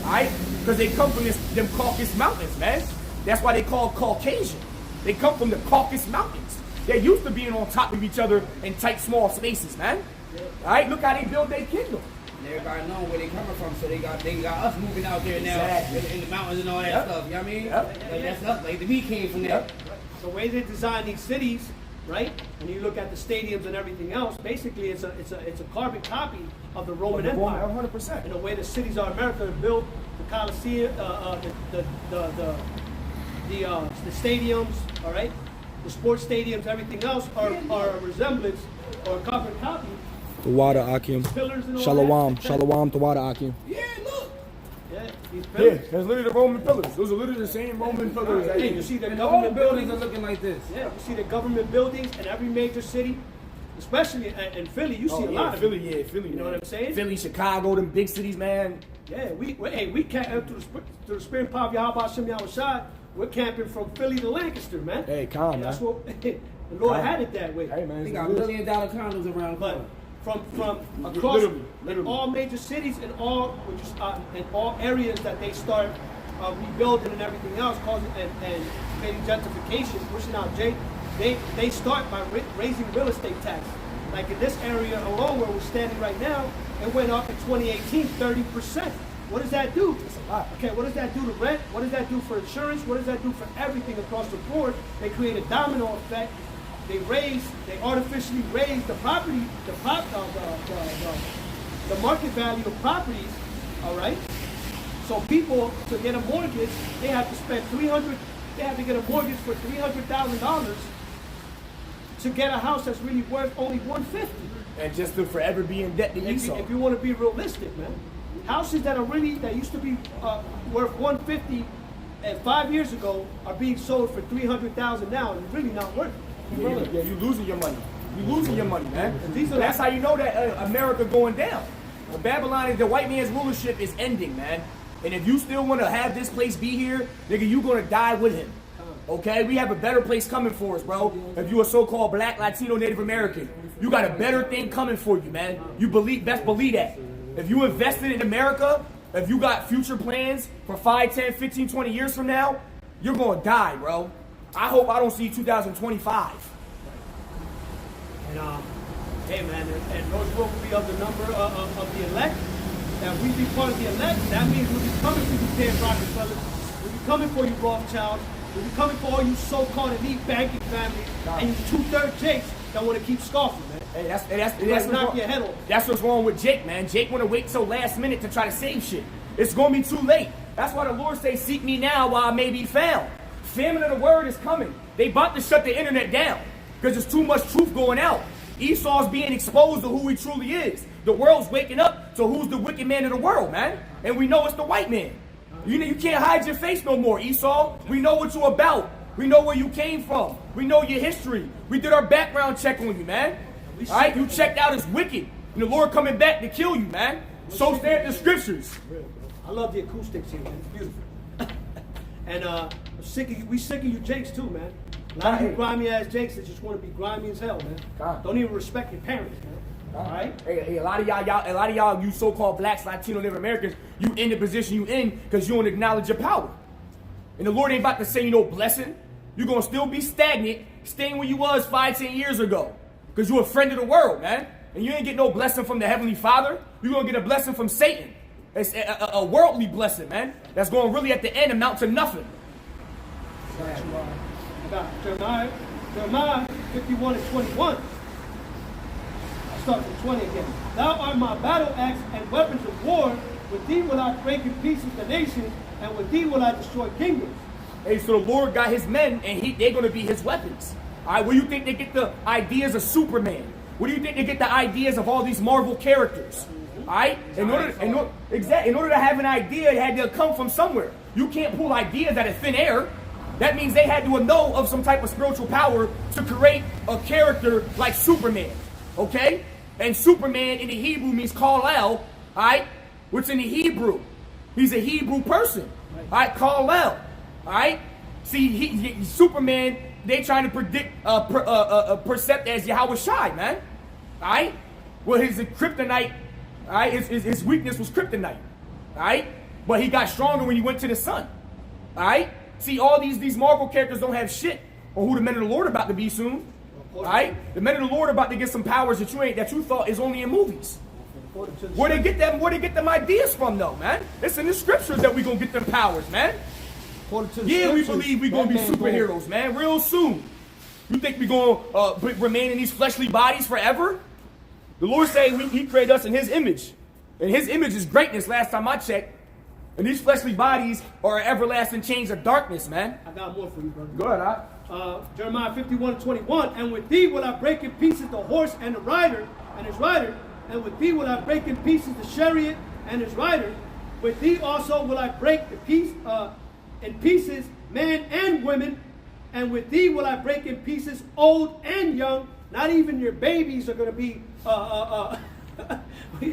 All right? Because they come from them Caucasus Mountains, man. That's why they call Caucasian. They come from the Caucasus Mountains. They're used to being on top of each other in tight, small spaces, man. All right? Look how they build their kingdom. And everybody know where they coming from, so they got us moving out there now Exactly. in the mountains and all that Yep. stuff. You know what I mean? Yep. Like that's us. Like we came from there. Yep. the way they design these cities, right? And you look at the stadiums and everything else. Basically, it's a carbon copy of the Roman Empire. 100%. In the way the cities of America are built, the Colosseum, the stadiums, all right, the sports stadiums, everything else are a resemblance or a carbon copy. Tawada Akim. Pillars and all Shalom. that. Shalom Tawada Akim. Yeah, look. Yeah, these Yeah, pillars. that's literally the Roman pillars. Those are literally the same Roman pillars. that Hey, you you see the And all the government buildings buildings. are looking like this. Yeah, you see the government buildings in every major city, especially in Philly. You see a lot of Philly, them. yeah, Philly. You know man. what I'm saying? Philly, Chicago, them big cities, man. Yeah, we camp through the spirit and power of Yahweh Hashem Yahweh Shai. We're camping from Philly to Lancaster, man. Hey, calm, And that's man. what the Lord Calm. had it that way. Hey, man. They it's got good. $1 million condos around the But corner. from across Literally. in all major cities and all in all areas that they start rebuilding and everything else, causing and creating gentrification, pushing out Jake. They start by raising real estate taxes. Like in this area alone where we're standing right now, it went up in 2018 30%. What does that do? It's a lot. Okay, what does that do to rent? What does that do for insurance? What does that do for everything across the board? They create a domino effect. they artificially raise the property, the market value of properties, all right? So people, to get a mortgage, they have to spend they have to get a mortgage for $300,000 to get a house that's really worth only $150,000. And just to forever be in debt to Esau. If you want to be realistic, man, houses that used to be worth $150,000 5 years ago are being sold for $300,000 now, and it's really not worth it. Yeah, you losing your money. You losing your money, man. These are That's how you know that America going down. Babylon, the white man's rulership is ending, man. And if you still want to have this place be here, nigga, you gonna die with him. Okay? We have a better place coming for us, bro. If you a so-called black, Latino, Native American, you got a better thing coming for you, man. Best believe that. If you invested in America, if you got future plans for 5, 10, 15, 20 years from now, you're gonna die, bro. I hope I don't see 2025. And hey man, and those will be of the number of the elect. That we be part of the elect. That means we'll be coming for you, Dan Rockefeller. We'll be coming for you, Rothschild. We'll be coming for all you so-called elite banking families and you 2/3 Jakes that want to keep scoffing, man. Hey, that's knock your head off. That's what's wrong with Jake, man. Jake want to wait till last minute to try to save shit. It's gonna be too late. That's why the Lord say, "Seek me now while I may be found." Famine of the word is coming. They about to shut the internet down because there's too much truth going out. Esau's being exposed to who he truly is. The world's waking up to who's the wicked man of the world, man. And we know it's the white man. You can't hide your face no more, Esau. We know what you're about. We know where you came from. We know your history. We did our background check on you, man. All right, you checked out as wicked. And the Lord coming back to kill you, man. So stand the scriptures. I love the acoustics here, man. It's beautiful. And we sick of you Jakes too, man. A lot of you grimy ass Jakes that just want to be grimy as hell, man. God. Don't even respect your parents, man. All right? Hey, a lot of y'all, you so-called blacks, Latino, Native Americans, you in the position you in because you don't acknowledge your power. And the Lord ain't about to say blessing. You're gonna still be stagnant, staying where you was 5, 10 years ago. Because you're a friend of the world, man. And you ain't get no blessing from the Heavenly Father. You're gonna get a blessing from Satan. It's a worldly blessing, man. That's gonna really at the end amount to nothing. Jeremiah 51:21. I'll start from 20 again. Thou art my battle axe and weapons of war. With thee will I break in pieces the nations, and with thee will I destroy kingdoms. Hey, so the Lord got his men, and they're gonna be his weapons. All right, where you think they get the ideas of Superman? Where do you think they get the ideas of all these Marvel characters? All right, in order to have an idea, it had to come from somewhere. You can't pull ideas out of thin air. That means they had to know of some type of spiritual power to create a character like Superman. Okay, and Superman in the Hebrew means Kal-El. All right, what's in the Hebrew? He's a Hebrew person. All right, Kal-El. All right, see, Superman. They trying to percept as Yahweh Shai, man. All right? Well, his kryptonite, all right, his weakness was kryptonite. All right? But he got stronger when he went to the sun. All right? See, all these Marvel characters don't have shit on who the men of the Lord about to be soon. All right? The men of the Lord about to get some powers that you thought is only in movies. Where they get them ideas from, though, man? It's in the scriptures that we gonna get them powers, man. Yeah, we believe we're going to be superheroes, man, real soon. You think we're going to remain in these fleshly bodies forever? The Lord said he created us in his image. And his image is greatness last time I checked. And these fleshly bodies are an everlasting chains of darkness, man. I got more for you, brother. Go ahead, Jeremiah 51:21. And with thee will I break in pieces the horse and the rider and his rider. And with thee will I break in pieces the chariot and his rider. With thee also will I break in pieces men and women, and with thee will I break in pieces old and young. Not even your babies are going to be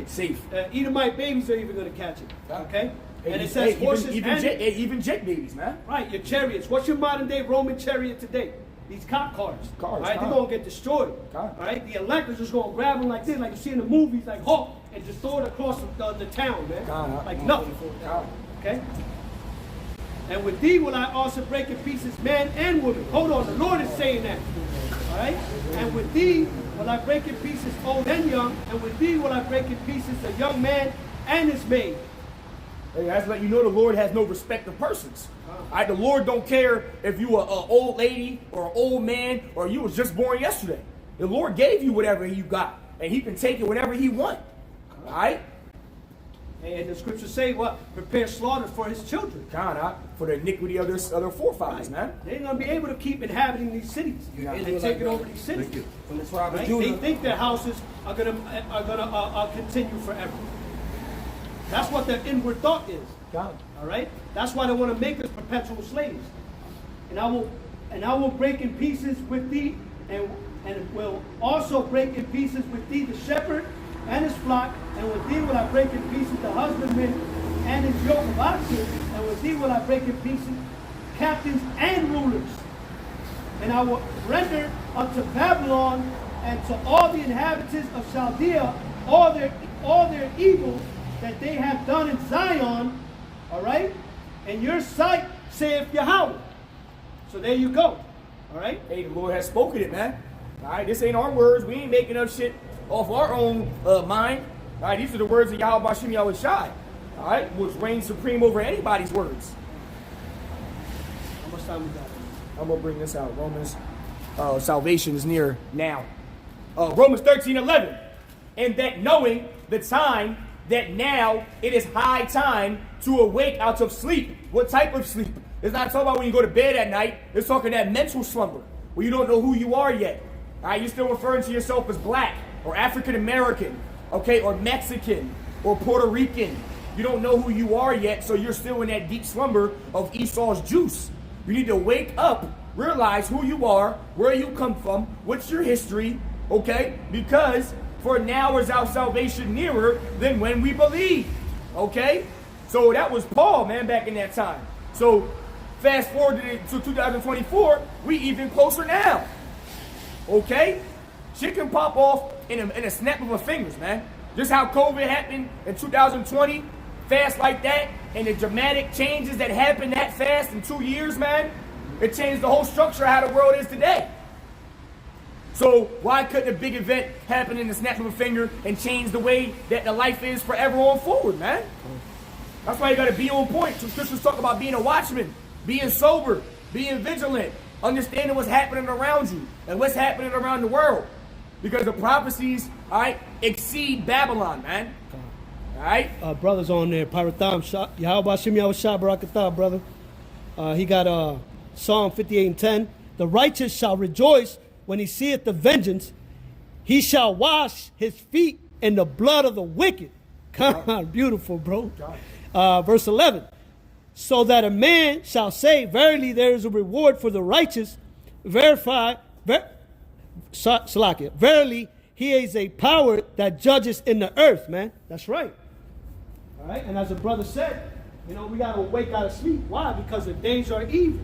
safe. Edomite babies are even going to catch it. Okay? And it says horses even jet babies, man. Right, your chariots. What's your modern day Roman chariot today? These cop cars. All right, they're going to get destroyed. All right, the elect is just going to grab them like this, like you see in the movies, like Hulk, and just throw it across the town, man. Like nothing. Okay? And with thee will I also break in pieces man and woman. Hold on, the Lord is saying that. All right? And with thee will I break in pieces old and young. And with thee will I break in pieces a young man and his maid. Hey, that's let you know the Lord has no respect of persons. All right, the Lord don't care if you are an old lady or an old man or you was just born yesterday. The Lord gave you whatever you got, and he can take it whenever he want. All right? And the scriptures say what? Prepare slaughter for his children. God, for the iniquity of their forefathers, man. They ain't going to be able to keep inhabiting these cities. Yeah. And they're taking over these cities. From the tribe of Right? Judah. They think their houses are gonna continue forever. That's what their inward thought is. God. All right. That's why they want to make us perpetual slaves. And I will break in pieces with thee, and will also break in pieces with thee the shepherd and his flock, and with thee will I break in pieces the husbandman and his yoke of oxen, and with thee will I break in pieces captains and rulers. And I will render unto Babylon and to all the inhabitants of Chaldea all their evil that they have done in Zion, all right? In your sight, saith Yahweh. So there you go, all right? Hey, the Lord has spoken it, man. All right, this ain't our words. We ain't making up shit off our own mind. All right, these are the words of Yahweh Bashim Yahushai. All right, which reigns supreme over anybody's words. How much time we got? I'm gonna bring this out. Romans, salvation is near now. Romans 13:11, and that knowing the time that now it is high time to awake out of sleep. What type of sleep? It's not talking about when you go to bed at night. It's talking that mental slumber where you don't know who you are yet. All right, you're still referring to yourself as black or African American, okay, or Mexican or Puerto Rican. You don't know who you are yet, so you're still in that deep slumber of Esau's juice. You need to wake up, realize who you are, where you come from, what's your history, okay? Because for now is our salvation nearer than when we believe, okay? So that was Paul, man, back in that time. So fast forward to 2024, we even closer now, okay? Shit can pop off in a snap of a fingers, man. Just how COVID happened in 2020, fast like that, and the dramatic changes that happened that fast in 2 years, man, it changed the whole structure of how the world is today. So why couldn't a big event happen in the snap of a finger and change the way that the life is forever on forward, man? That's why you got to be on point. The scriptures talk about being a watchman, being sober, being vigilant, understanding what's happening around you and what's happening around the world. Because the prophecies, all right, exceed Babylon, man. All right? Brothers on there, Paratham, Yahweh Shem Yahushua Barakatah, brother. He got Psalm 58:10. The righteous shall rejoice when he seeth the vengeance. He shall wash his feet in the blood of the wicked. Come on, beautiful, bro. Verse 11. So that a man shall say, verily there is a reward for the righteous. Verily he is a power that judges in the earth, man. That's right. All right, and as the brother said, you know, we got to wake out of sleep. Why? Because the days are evil.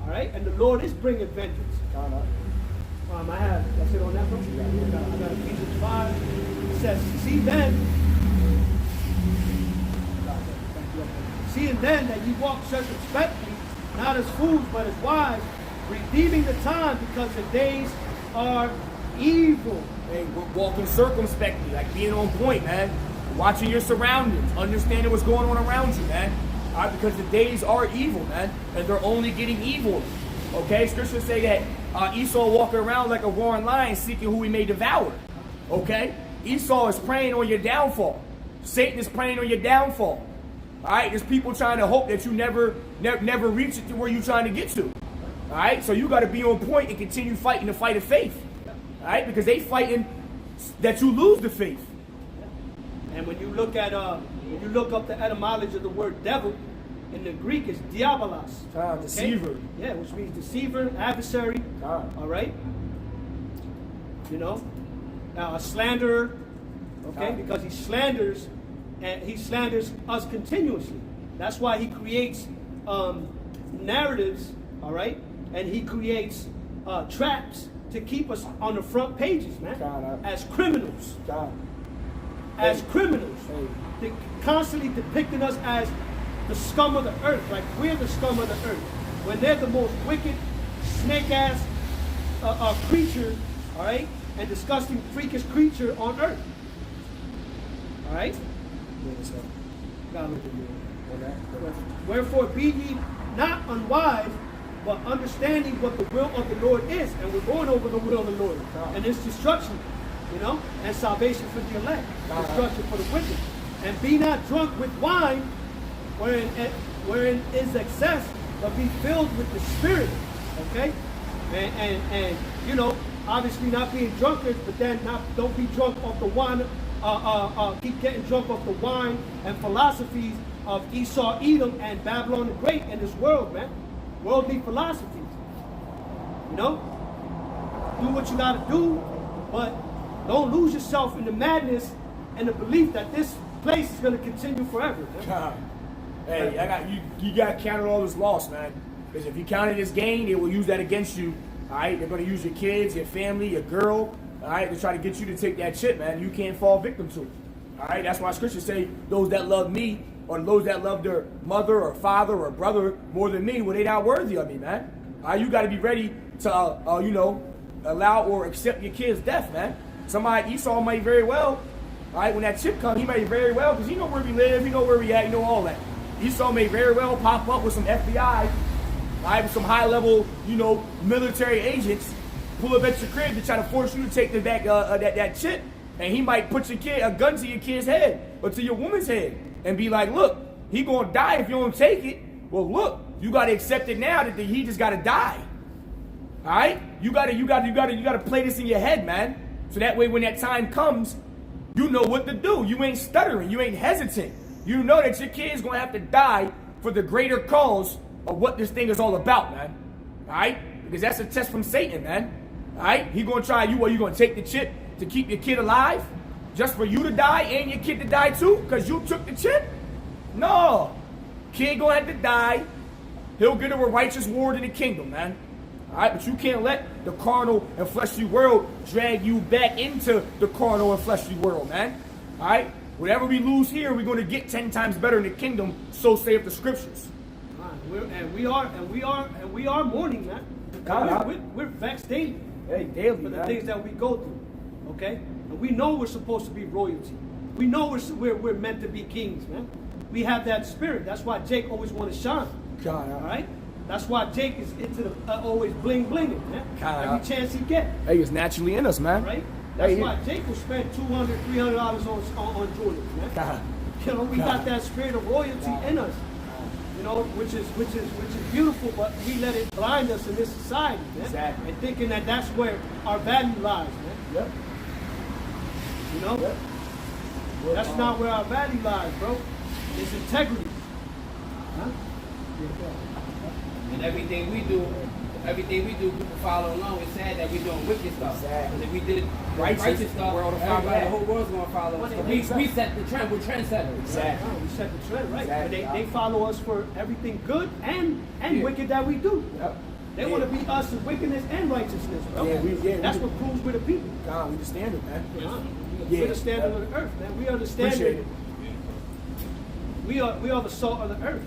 All right, and the Lord is bringing vengeance. I have, that's it on that book. I got Ephesians 5. It says, seeing then that ye walk circumspectly, not as fools, but as wise, redeeming the time, because the days are evil. Hey, we're walking circumspectly, like being on point, man. Watching your surroundings, understanding what's going on around you, man. All right, because the days are evil, man, and they're only getting evil. Okay, scriptures say that Esau walking around like a roaring lion, seeking who he may devour. Okay, Esau is preying on your downfall. Satan is preying on your downfall. All right, there's people trying to hope that you never reach it to where you're trying to get to. All right, so you got to be on point and continue fighting the fight of faith. All right, because they fighting that you lose the faith. And when you look at when you look up the etymology of the word devil, in the Greek it's diabolos. Deceiver. Okay? Yeah, which means deceiver, adversary. All right. You know, a slanderer. Okay, because he slanders, and he slanders us continuously. That's why he creates narratives. All right, and he creates traps to keep us on the front pages, man, as criminals. As criminals, they constantly depicting us as the scum of the earth, like we're the scum of the earth, when they're the most wicked, snake-ass creature, all right, and disgusting, freakish creature on earth. All right? Gotta look at you. Wherefore be ye not unwise, but understanding what the will of the Lord is. And we're going over the will of the Lord. And it's destruction, and salvation for the elect, destruction for the wicked. And be not drunk with wine, wherein is excess, but be filled with the Spirit. Okay? And obviously not being drunkards, but then don't be drunk off the wine, keep getting drunk off the wine and philosophies of Esau, Edom, and Babylon the Great in this world, man. Worldly philosophies. Do what you gotta do, but don't lose yourself in the madness and the belief that this place is gonna continue forever. Man. Hey, you got to count it all as loss, man. Because if you count it as gain, they will use that against you. All right, they're going to use your kids, your family, your girl. All right, to try to get you to take that shit, man. You can't fall victim to it. All right, that's why scriptures say those that love me or those that love their mother or father or brother more than me, well, they not worthy of me, man. All right, you got to be ready to, allow or accept your kid's death, man. Somebody, Esau might very well, all right, when that chip comes, he may very well, because he know where we live, he know where we at, he know all that. Esau may very well pop up with some FBI, all right, with some high-level, military agents, pull up at your crib to try to force you to take that chip, and he might put a gun to your kid's head or to your woman's head, and be like, look, he gonna die if you don't take it. Well, look, you gotta accept it now that he just gotta die. All right, you gotta play this in your head, man, so that way when that time comes, you know what to do. You ain't stuttering, you ain't hesitant. You know that your kid's gonna have to die for the greater cause of what this thing is all about, man. All right? Because that's a test from Satan, man. All right? He gonna try you. What, you gonna take the chip to keep your kid alive, just for you to die and your kid to die too, because you took the chip? No. Kid gonna have to die. He'll get a righteous reward in the kingdom, man. All right? But you can't let the carnal and fleshly world drag you back into the carnal and fleshly world, man. All right? Whatever we lose here, we're going to get 10 times better in the kingdom. So saith the scriptures. We are mourning, man. We're vexed daily. Hey, daily, for the man. things that we go through. Okay, and we know we're supposed to be royalty. We know we're meant to be kings, man. We have that spirit. That's why Jake always want to shine. God, all right. That's why Jake is into the always bling blinging, man. God, every chance he get. Hey, it's naturally in us, man. Right. That's why Jake will spend $200, $300 on Jordans, man. God. We got that spirit of royalty in us. Which is beautiful, but we let it blind us in this society, man. Exactly. And thinking that that's where our value lies, man. Yep. Yep. That's not where our value lies, bro. It's integrity. Huh? And everything we do, people follow along. It's sad that we're doing wicked stuff. Exactly. Because if we did righteous stuff, the whole world's going to follow us. We set the trend. We're trendsetters. Exactly. Right? We set the trend, right? Exactly. And they follow us for everything good and wicked that we do. Yep. They want to be us in wickedness and righteousness, bro. That's what proves we're the people. God, we the standard, man. We're the standard of the earth, man. We are the standard. We are the salt of the earth.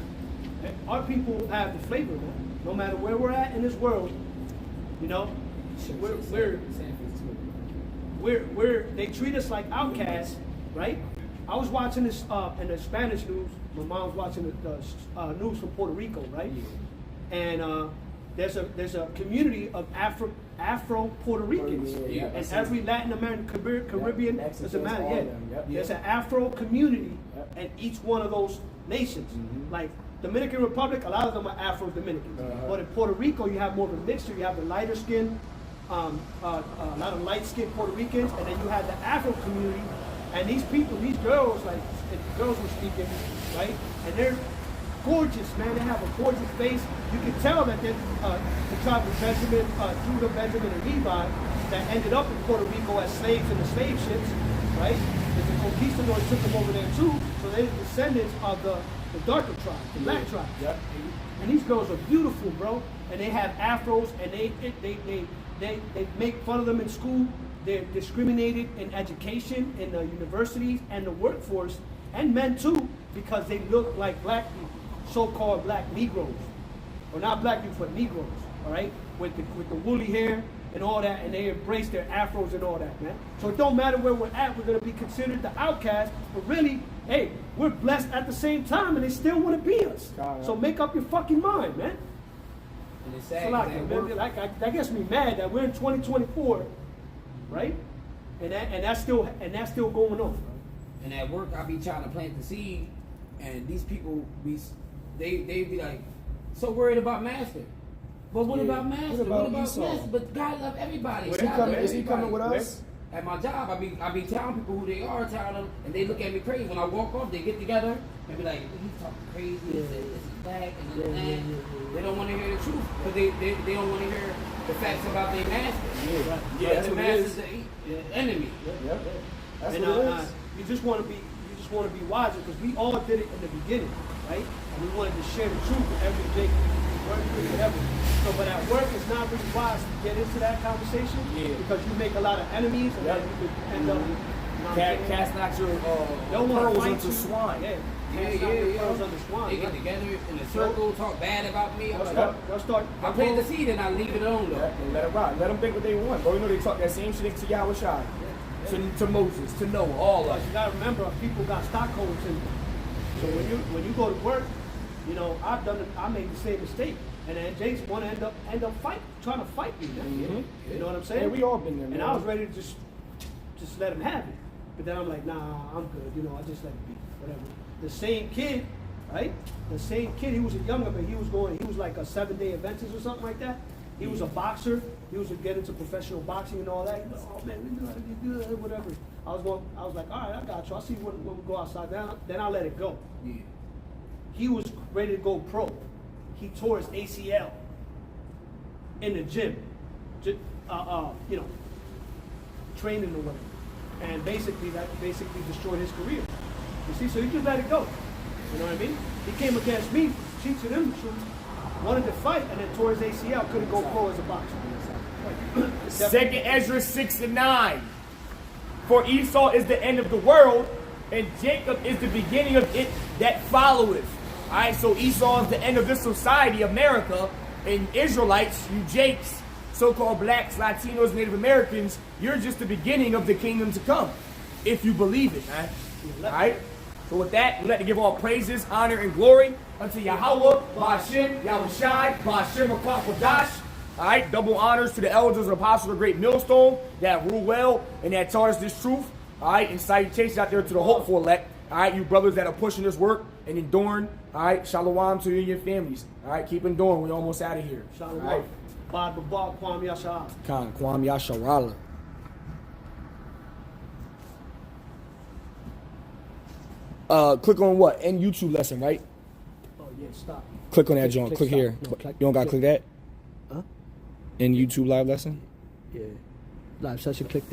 Our people have the flavor, man. No matter where we're at in this world, they treat us like outcasts, right? I was watching this in the Spanish news. My mom's watching the news from Puerto Rico, right? And there's a community of Afro Puerto Ricans, and every Latin American, Caribbean, doesn't matter. There's an Afro community in each one of those nations, like. Dominican Republic, a lot of them are Afro-Dominicans. But in Puerto Rico, you have more of a mixture. You have the lighter skin, a lot of light-skinned Puerto Ricans, and then you have the Afro community. And these people, these girls, girls were speaking, right? And they're gorgeous, man. They have a gorgeous face. You can tell that they're the tribe of Benjamin, Judah, Benjamin, and Levi that ended up in Puerto Rico as slaves in the slave ships, right? Because the conquistadors took them over there too. So they're descendants of the darker tribe, the black tribe. Yep. And these girls are beautiful, bro. And they have afros, and they make fun of them in school. They're discriminated in education, in the universities, and the workforce, and men too, because they look like black people, so-called black Negroes, or not black people, but Negroes. All right, with the woolly hair and all that, and they embrace their afros and all that, man. So it don't matter where we're at, we're gonna be considered the outcast, but really, hey, we're blessed at the same time, and they still want to be us. So make up your fucking mind, man. And it's sad. So that gets me mad that we're in 2024, right? And that's still going on. And at work, I be trying to plant the seed, and these people they be like, so worried about Master. But what about Master? What about Master? Esau? But God love everybody. Is God he love coming? Is he coming with everybody. us? At my job, I be telling people who they are, telling them, and they look at me crazy. When I walk off, they get together and be like, he's talking crazy, this is back, and this and that. They don't want to hear the truth, because they don't want to hear the facts about their master. Yeah, that's the what it master's is. the enemy. Yep. That's And what it is. you just want to be wiser, because we all did it in the beginning, right? And we wanted to share the truth with every big whatever. So, but at work, it's not really wise to get into that conversation because you make a lot of enemies, and then you could end up. Cast not your Don't want to pearls fight into you. swine. Yeah. Yeah, Cast not your yeah. pearls under swine, They get right? together in a circle, talk bad about me. I'm like, They'll start. I plant the seed and I leave it alone though. And let it ride. Let them think what they want. Bro, you know they talk that same shit to Yahweh Shai, to Moses, to Noah, all of You it. gotta remember, people got Stockholm syndrome. So when you go to work, you know I made the same mistake, and then Jason want to end up trying to fight me. Man. You know what I'm saying? Yeah, we all been there, And man. I was ready to just let him have it, but then I'm like, nah, I'm good. You know, I just let it be, whatever. The same kid, right? The same kid. He was a younger, but he was like a 7-day Adventist or something like that. He was a boxer. He was to get into professional boxing and all that. He was like, oh man, we know how to get good, whatever. I was like, all right, I got you. I'll see when we go outside. Then I'll let it go. Yeah. He was ready to go pro. He tore his ACL in the gym, you know, training or whatever. And basically, that destroyed his career. You see, so he just let it go. You know what I mean? He came against me, cheated him the truth, wanted to fight, and then tore his ACL, couldn't go pro as a boxer. Second Ezra 6-9. For Esau is the end of the world, and Jacob is the beginning of it that followeth. Alright, so Esau is the end of this society, America, and Israelites, you Jakes, so-called blacks, Latinos, Native Americans, you're just the beginning of the kingdom to come, if you believe it, man. Alright? So with that, we'd like to give all praises, honor, and glory unto Yahweh, Ba'ashem, Yahushai, Ba'ashem HaKadosh. Alright, double honors to the elders and apostles of the great millstone that rule well and that taught us this truth. Alright, and salutations out there to the hopeful elect. Alright, you brothers that are pushing this work and enduring. Alright, shalom to you and your families. Alright, keep enduring. We're almost out of here. Shalom. Alright. Bad Babak, Kwam Yashar. Khan, Kwam Yasharala. Click on what? End YouTube lesson, right? Oh yeah, stop. Click on that joint. Click stop. here. No, You don't gotta click that? Huh? End YouTube live lesson? Yeah. Live session, click that.